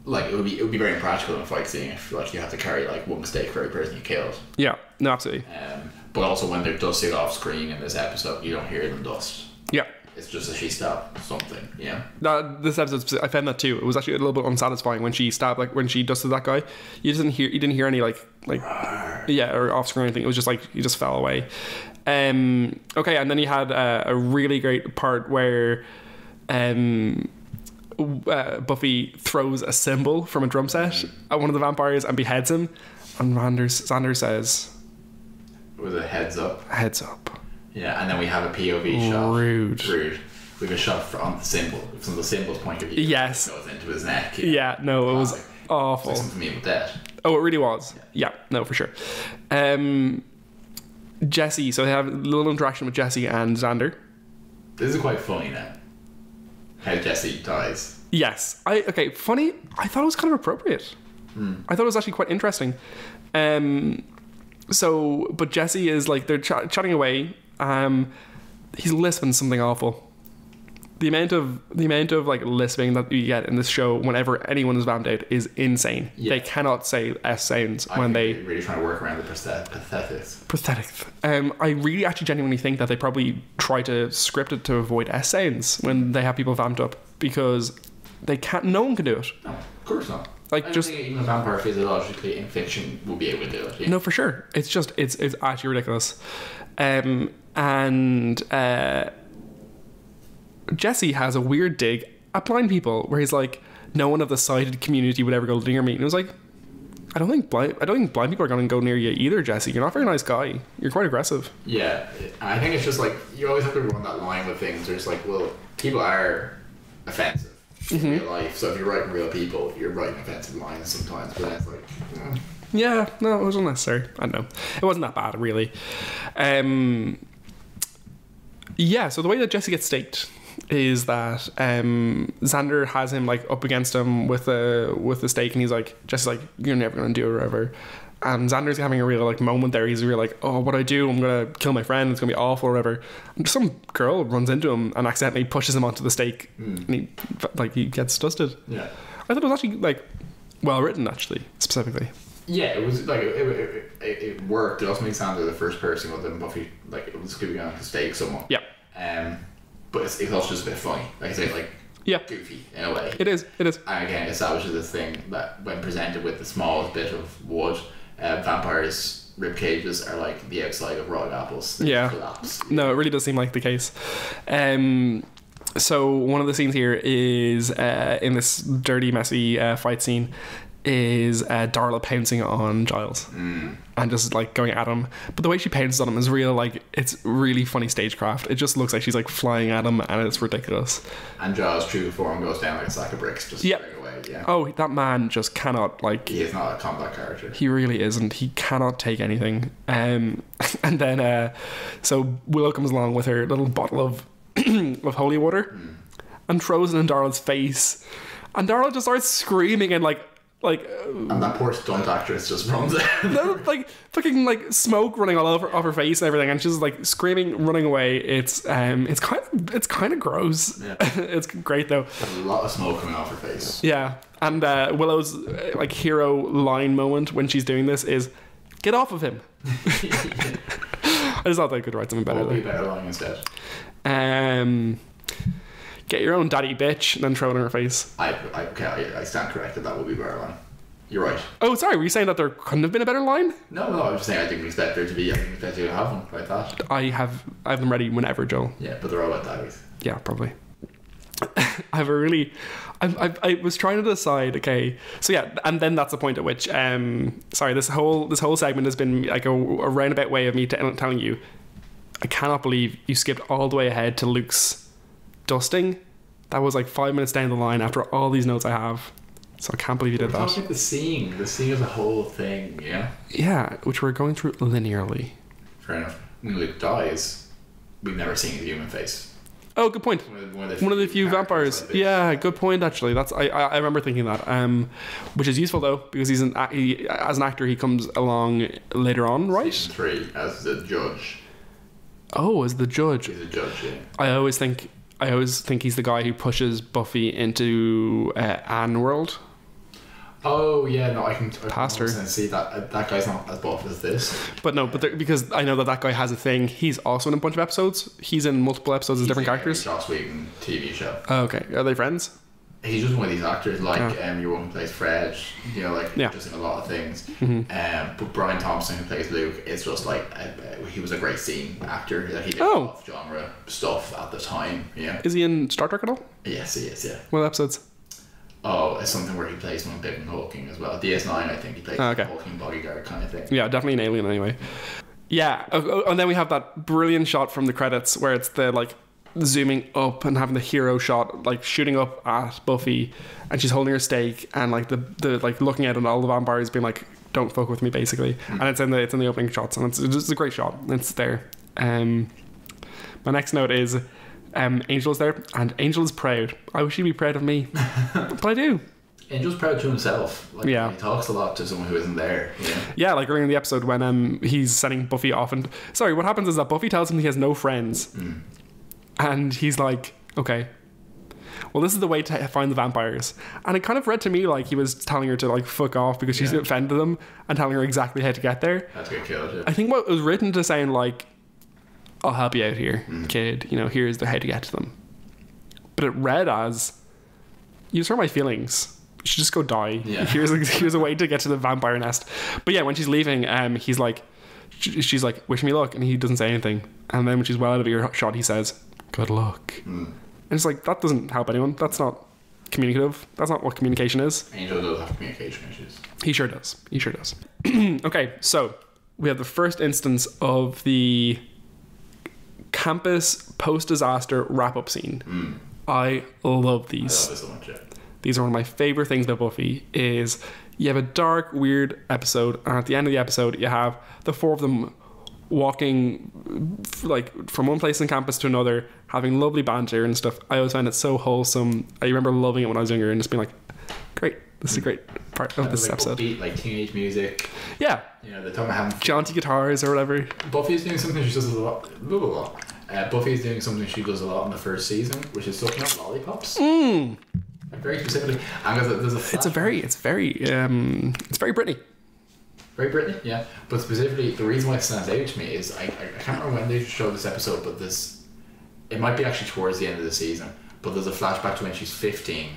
like it would be very impractical in a fight scene if like you have to carry like one mistake for every person you killed. Yeah, no, absolutely. But also when they're dusted off screen in this episode, you don't hear them dust. Yeah. It's just that she stabbed something, yeah. This episode, I found that too. It was actually a little bit unsatisfying when she stabbed, like when she dusted that guy. You didn't hear any like yeah, or off screen or anything. It was just like he just fell away. Okay, and then you had a really great part where Buffy throws a cymbal from a drum set at one of the vampires and beheads him. And Xander says, with a heads up. Heads up. Yeah, and then we have a POV shot. Rude. We have a shot on the symbol, from the symbol's point of view. Yes. It goes into his neck. Yeah, no, it was awful. It's something to me with that. Oh, it really was. Yeah, no, for sure. Jesse, so they have a little interaction with Jesse and Xander. This is quite funny now. How Jesse dies. Yes. Funny. I thought it was kind of appropriate. I thought it was actually quite interesting. But Jesse is like, they're chatting away. He's lisping something awful. The amount of like lisping that you get in this show whenever anyone is vamped out is insane. Yeah. They cannot say S sounds when they really trying to work around the prosthetics. I really actually genuinely think that they probably try to script it to avoid S sounds when they have people vamped up, because they can't. No one can do it. No, of course not. Like, I don't think even a vampire physiologically in fiction will be able to do it. Yeah. No, for sure. It's just it's actually ridiculous. Jesse has a weird dig at blind people where he's like, no one of the sighted community would ever go near me. And it was like, I don't think blind people are going to go near you either, Jesse. You're not a very nice guy. You're quite aggressive. Yeah, I think it's just like, you always have to run that line with things. There's like, well, people are offensive in real life. So if you're writing real people, you're writing offensive lines sometimes. But it's like, yeah, no, it was unnecessary. I don't know. It wasn't that bad, really. Yeah, so the way that Jesse gets staked is that Xander has him like up against him with the stake, and he's like, Jesse's like, you're never gonna do it or whatever. And Xander's having a real like moment there. He's real like, oh, what do I do? I'm gonna kill my friend. It's gonna be awful or whatever. And some girl runs into him and accidentally pushes him onto the stake, and he gets dusted. Yeah, I thought it was actually like well written, actually, specifically. Yeah, it was like it worked. It also made Xander the first person with them Buffy like it was going to stake someone. Yeah. But it's also just a bit funny. Like I say, like goofy in a way. It is. And again, it establishes this thing that when presented with the smallest bit of wood, vampires' rib cages are like the outside of raw apples. They collapse. No, it really does seem like the case. So one of the scenes here is in this dirty, messy fight scene is Darla pouncing on Giles and just like going at him, but the way she pounces on him is real, like it's really funny stagecraft. It just looks like she's like flying at him, and it's ridiculous. And Giles' true form goes down like a sack of bricks just straight away. Yeah. Oh, that man just cannot, like, he is not a combat character. He really isn't. He cannot take anything. And then so Willow comes along with her little bottle of of holy water and throws it in Darla's face, and Darla just starts screaming and and that poor stunt actress just runs out. Like fucking like smoke running all over off her face and everything, and she's like screaming, running away. It's kind of gross. Yeah. It's great though. There's a lot of smoke coming off her face. Yeah, and Willow's like hero line moment when she's doing this is, "Get off of him." I just thought they could write something better. What would be a better line instead? Get your own daddy, bitch, and then throw it in her face. I stand corrected. That would be a better line. You're right. Oh, sorry. Were you saying that there couldn't have been a better line? No. I was just saying I didn't expect there to be. I didn't expect you to have one like that. I have them ready whenever, Joel. Yeah, but they're all about daddies. Yeah, probably. I have a really. I was trying to decide. Okay, so yeah, and then that's the point at which. Sorry, this whole segment has been like a roundabout way of me telling you, I cannot believe you skipped all the way ahead to Luke's dusting. That was like 5 minutes down the line after all these notes I have, so I can't believe you did that. Talking about the scene is a whole thing. Yeah, which we're going through linearly. Fair enough. When Luke dies, we've never seen a human face. Oh, good point. One of the few vampires. Like, yeah, good point. Actually, that's I remember thinking that. Which is useful though, because he's as an actor he comes along later on, right? Season 3 as the judge. Oh, as the judge. He's a judge. Yeah. I always think he's the guy who pushes Buffy into Anne World. Oh yeah, no, I can past her. See that guy's not as buff as this. But no, because I know that guy has a thing. He's also in a bunch of episodes. He's in multiple episodes as different characters. Joss Whedon TV show. Oh, okay, are they friends? he's just one of these actors, like your one who plays Fred, you know, like just in a lot of things. But Brian Thompson, who plays Luke, is just like he was a great scene actor. Like, he did off-genre stuff at the time. Yeah. Is he in Star Trek at all? Yes, he is. Yeah. What episodes? Oh, it's something where he plays one big in Hawking as well. DS9, I think he plays Hawking bodyguard kind of thing. Yeah, definitely an alien anyway. Yeah, and then we have that brilliant shot from the credits where it's the like zooming up and having the hero shot, like shooting up at Buffy, and she's holding her stake, and like the like looking at it, and all the vampires being like, "Don't fuck with me," basically. And it's in the opening shots, and it's just a great shot. It's there. My next note is Angel's there, and Angel is proud. I wish he'd be proud of me, but I do. Angel's proud to himself. Like, he talks a lot to someone who isn't there. Yeah, like earlier in the episode when he's sending Buffy off, and sorry, what happens is that Buffy tells him he has no friends. And he's like, okay, well, this is the way to find the vampires. And it kind of read to me like he was telling her to like fuck off because she's offended them, and telling her exactly how to get there. That's get killed. I think what was written to sound like, I'll help you out here, kid. You know, here's the how to get to them. But it read as, you just hurt my feelings. You should just go die. Yeah. Here's a way to get to the vampire nest. But yeah, when she's leaving, he's like, she's like, wish me luck, and he doesn't say anything. And then when she's well out of earshot, he says, good luck. And it's like, that doesn't help anyone. That's not communicative. That's not what communication is. Angel does have communication issues. He sure does. Okay, so we have the first instance of the campus post-disaster wrap-up scene. I love these. I love it so much, yeah. These are one of my favorite things about Buffy. Is you have a dark, weird episode, and at the end of the episode you have the four of them walking like from one place on campus to another, having lovely banter and stuff. I always find it so wholesome. I remember loving it when I was younger and just being like, great, this is a great part of this episode. Upbeat, like teenage music. Yeah. You know, they're talking about having jaunty guitars or whatever. Buffy's doing something she does a lot. Buffy's doing something she does a lot in the first season, which is sucking out lollipops. Like very specifically. And there's a it's very Britney. Very Britney, yeah. But specifically, the reason why it stands out to me is I can't remember when they showed this episode, but it might be actually towards the end of the season, but there's a flashback to when she's 15,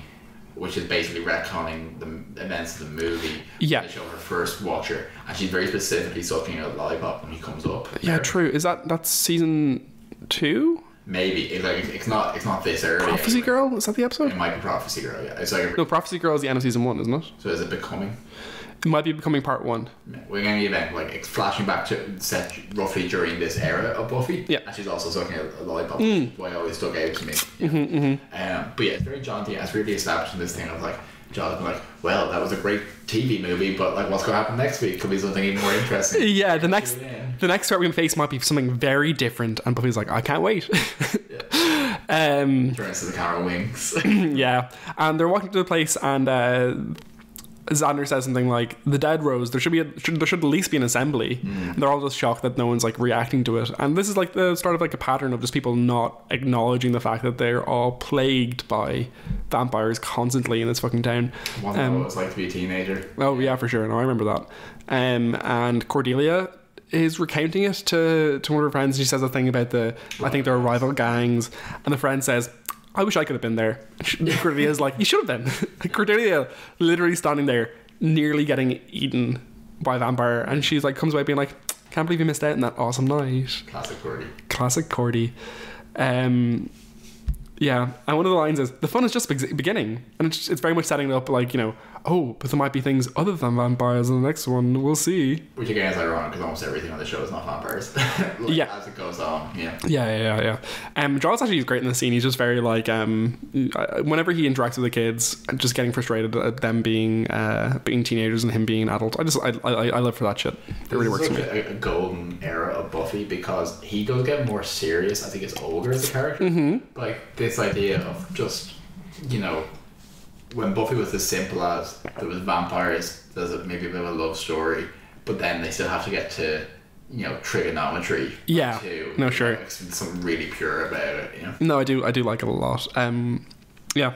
which is basically retconning the events of the movie. Yeah. They show her first watcher, and she's very specifically sucking out a lollipop when he comes up. Yeah, true. Is that's season 2? Maybe. It's not this early. Prophecy anyway. Girl? Is that the episode? It might be Prophecy Girl, yeah. It's like no, Prophecy Girl is the end of season 1, isn't it? So is it Becoming? It might be Becoming part 1. We're going to event like it's flashing back to set roughly during this era of Buffy. Yeah. And she's also sucking a lollipop, which is why it always stuck out to me. Yeah. But yeah, it's very jaunty, and it's really establishing this thing of like, Jonathan, like, well, that was a great TV movie, but like, what's going to happen next week? Could be something even more interesting. Yeah, the next threat we're going to face might be something very different, and Buffy's like, I can't wait. Turns to the camera, winks. Yeah, and they're walking to the place, and Xander says something like, the dead rose, there should at least be an assembly. And they're all just shocked that no one's like reacting to it, and this is like the start of like a pattern of just people not acknowledging the fact that they're all plagued by vampires constantly in this fucking town. What it's like to be a teenager. Oh yeah, for sure. No, I remember that. And Cordelia is recounting it to one of her friends. She says a thing about I think there are rival gangs, and the friend says, I wish I could have been there. Cordelia's like, you should have been. Cordelia literally standing there, nearly getting eaten by a vampire, and she's like, comes away being like, can't believe you missed out on that awesome night. Classic Cordy. Yeah, and one of the lines is, the fun is just beginning, and it's very much setting it up like, you know, oh, but there might be things other than vampires in the next one, we'll see. Which again is ironic because almost everything on the show is not vampires. As it goes on. Yeah. Giles actually is great in the scene. He's just very like, whenever he interacts with the kids, just getting frustrated at them being teenagers and him being an adult. I live for that shit. It really works for me. A golden era of Buffy because he does get more serious as he gets older as a character. Like this idea of just, you know, when Buffy was as simple as there was vampires, there's maybe a bit of a love story, but then they still have to get to, you know, trigonometry. Yeah. Too. No, sure. Like, something really pure about it, you know. No, I do like it a lot. Yeah.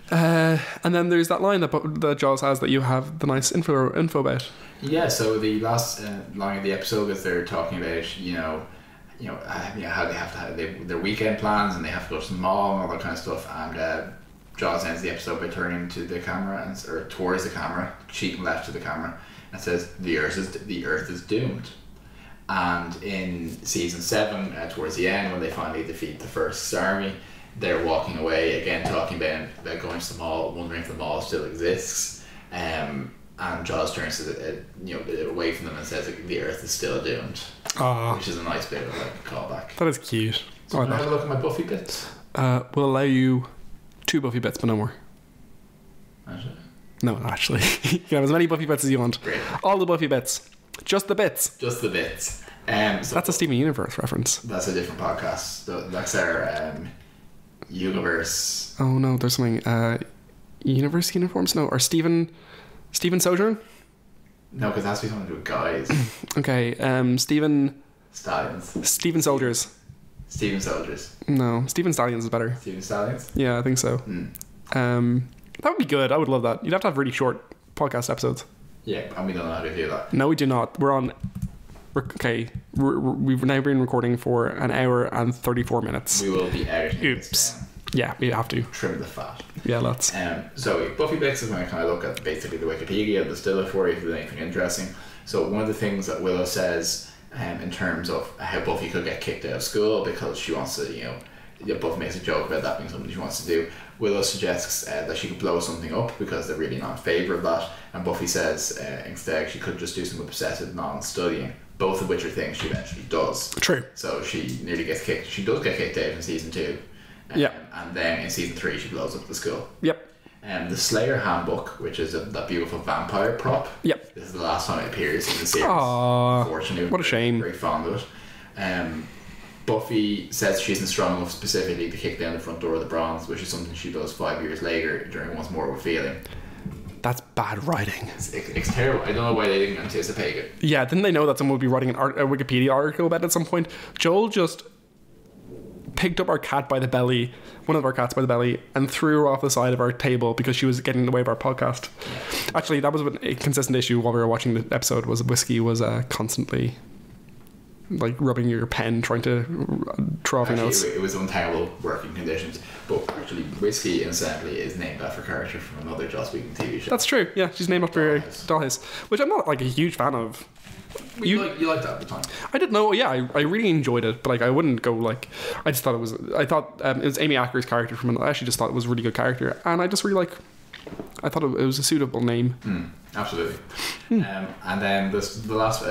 And then there's that line that Giles has that you have the nice info about. Yeah. So the last line of the episode is they're talking about, how they have to have their weekend plans and they have to go to the mall and all that kind of stuff, and Jaws ends the episode by turning to the camera or towards the camera, cheek left to the camera, and says, the Earth is doomed. And in season 7, towards the end, when they finally defeat the first army, they're walking away again, talking about going to the mall, wondering if the mall still exists. And Jaws turns to away from them and says, the Earth is still doomed. Which is a nice bit of like a callback. That is cute. So can I have a look at my Buffy bits? We'll allow you 2 Buffy bits, but no more. Actually. No, actually. You can have as many Buffy bits as you want. Great. All the Buffy bits. Just the bits. Just the bits. So that's a Steven Universe reference. That's a different podcast. That's our universe. Oh no, there's something. Universe uniforms? No, or Steven Sojourn? No, because it has to be something to do with guys. Okay, Steven Stallions. Steven Soldiers. Steven Soldiers. No, Steven Stallions is better. Steven Stallions? Yeah, I think so. That would be good. I would love that. You'd have to have really short podcast episodes. Yeah, and we don't know how to do that. No, we do not. We've now been recording for 1 hour and 34 minutes. We will be editing. Oops. Yeah, we have to. Trim the fat. Yeah, lots. So Buffy Bits is when I kind of look at basically the Wikipedia, distill it for you if there's anything interesting. So one of the things that Willow says in terms of how Buffy could get kicked out of school because she wants to, Buffy makes a joke about that being something she wants to do. Willow suggests that she could blow something up because they're really not in favour of that, and Buffy says instead she could just do some obsessive non-studying, both of which are things she eventually does. True. So she nearly gets kicked. She does get kicked out in season 2. Yeah. And then in season 3 she blows up the school. Yep. The Slayer Handbook, which is that beautiful vampire prop. Yep. This is the last time it appears in the series. Aww. Unfortunately, what a shame. Very fond of it. Buffy says she isn't strong enough specifically to kick down the front door of the Bronze, which is something she does 5 years later during Once More With Feeling. That's bad writing. It's terrible. I don't know why they didn't anticipate it. Yeah, didn't they know that someone would be writing a Wikipedia article about it at some point? Joel just picked up our cat by the belly, one of our cats by the belly, and threw her off the side of our table because she was getting in the way of our podcast. Actually, that was a consistent issue while we were watching the episode. Was Whiskey was constantly like rubbing your pen, trying to throw off your notes. It was untenable working conditions. But actually, Whiskey, incidentally, is named after a character from another Joss Whedon TV show. That's true. Yeah, she's named after Dollhouse, which I'm not like a huge fan of. You liked that at the time. I didn't know. Yeah, I really enjoyed it, but like I wouldn't go like. I just thought it was. I thought it was Amy Acker's character from. I actually just thought it was a really good character, and I just really like. I thought it was a suitable name. Absolutely. And then the last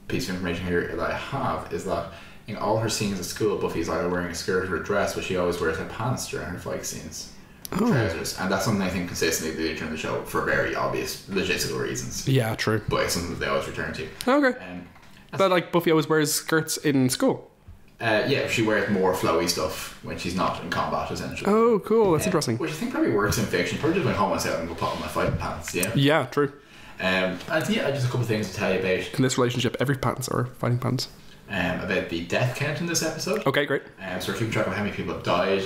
piece of information here that I have is that in all her scenes at school, Buffy's either wearing a skirt or a dress, but she always wears her pants during her fight scenes. Trousers, and that's something I think consistently they do during the show for very obvious logistical reasons. Yeah, true. But it's something that they always return to. Okay. But like Buffy always wears skirts in school. Yeah, she wears more flowy stuff when she's not in combat, essentially. Oh, cool. That's interesting. Which I think probably works in fiction. Probably just went home myself and go put on my fighting pants. Yeah. Yeah, true. And yeah, just a couple of things to tell you about. In this relationship, every pants are fighting pants. About the death count in this episode. Okay, great. So we're keeping track of how many people have died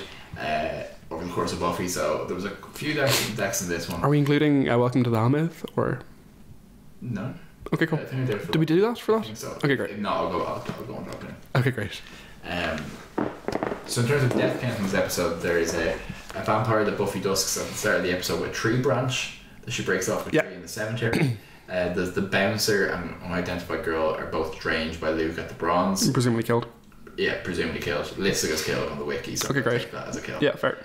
over the course of Buffy. So there was a few deaths in this one. Are we including Welcome to the Helmeth or? No. Okay, cool. Did we do that for that? I think so. Okay, great. No, I'll go and drop in. Okay, great. So in terms of death count in this episode, there is a vampire that Buffy dusks at the start of the episode with a tree branch that she breaks off a tree in the cemetery. There's the bouncer and unidentified girl are both drained by Luke at the Bronze. Presumably killed. Yeah, presumably killed. Listed as killed on the wiki, so okay, great. Take that as a kill. Yeah, fair.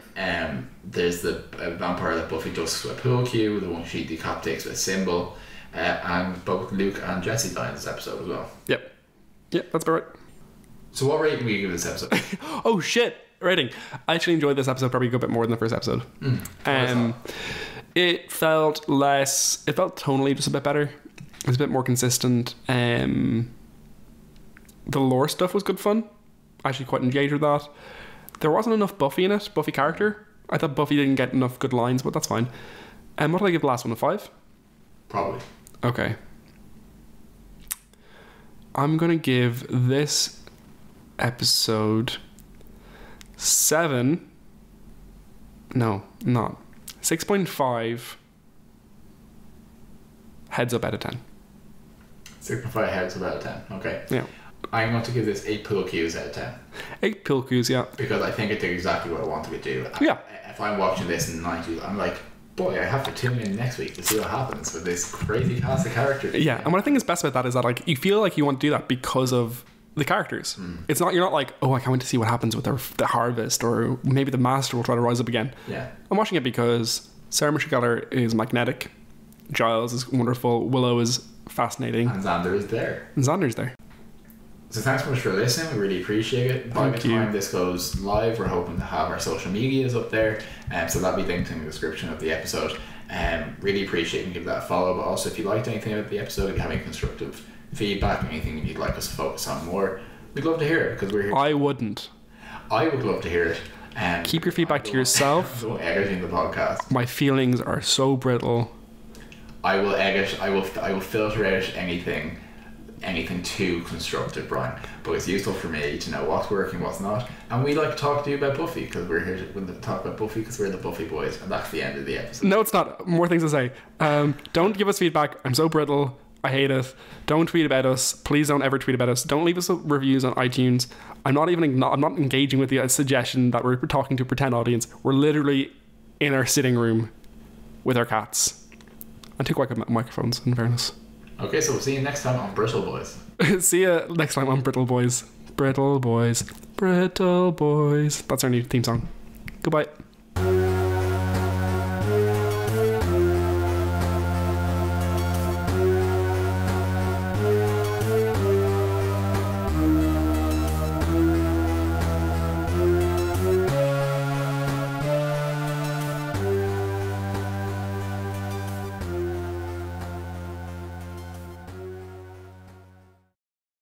There's the vampire that Buffy dusks with a pool cue, the one she decapitates with a symbol, and both Luke and Jesse die in this episode as well. Yep, that's about right. So what rating will you give this episode? Oh shit, rating. I actually enjoyed this episode probably a good bit more than the first episode. It felt less. It felt tonally just a bit better. It was a bit more consistent. The lore stuff was good fun. I actually quite engaged with that. There wasn't enough Buffy in it. Buffy character. I thought Buffy didn't get enough good lines, but that's fine. What did I give the last one? A 5? Probably. Okay. I'm gonna give this episode 7. No, not 6.5 heads up out of 10. 6.5 heads up out of 10. Okay. Yeah. I'm going to give this 8 pool cues out of 10. 8 pill cues, yeah. Because I think it did exactly what I wanted to do. Yeah. If I'm watching this in the 90s, I'm like, boy, I have to tune in next week to see what happens with this crazy cast of characters. Yeah, and what I think is best about that is that like you feel like you want to do that because of the characters. It's not, you're not like, oh, I can't wait to see what happens with the harvest, or maybe the master will try to rise up again. Yeah. I'm watching it because Sarah Michelle Gellar is magnetic, Giles is wonderful, Willow is fascinating, And Xander is there. and Xander's there. So thanks so much for listening. We really appreciate it. By the time this goes live, we're hoping to have our social medias up there, so that'll be linked in the description of the episode. Really appreciate and give that a follow. But also, if you liked anything about the episode, if you have any constructive feedback, anything you'd like us to focus on more, we'd love to hear it, because we're here. I wouldn't. I would love to hear it. Keep your feedback to yourself. I'm editing the podcast. My feelings are so brittle. I will edit. I will filter out anything too constructive, Brian. But it's useful for me to know what's working, what's not. And we like to talk to you about Buffy, because we're here to talk about Buffy, because we're the Buffy boys, and that's the end of the episode. No, it's not. More things to say. Don't give us feedback. I'm so brittle. I hate it. Don't tweet about us. Please don't ever tweet about us. Don't leave us reviews on iTunes. I'm not engaging with the suggestion that we're talking to a pretend audience. We're literally in our sitting room with our cats and 2 quite good microphones, in fairness. Okay, so we'll see you next time on Brittle Boys. See you next time on Brittle Boys. Brittle Boys. Brittle Boys. That's our new theme song. Goodbye.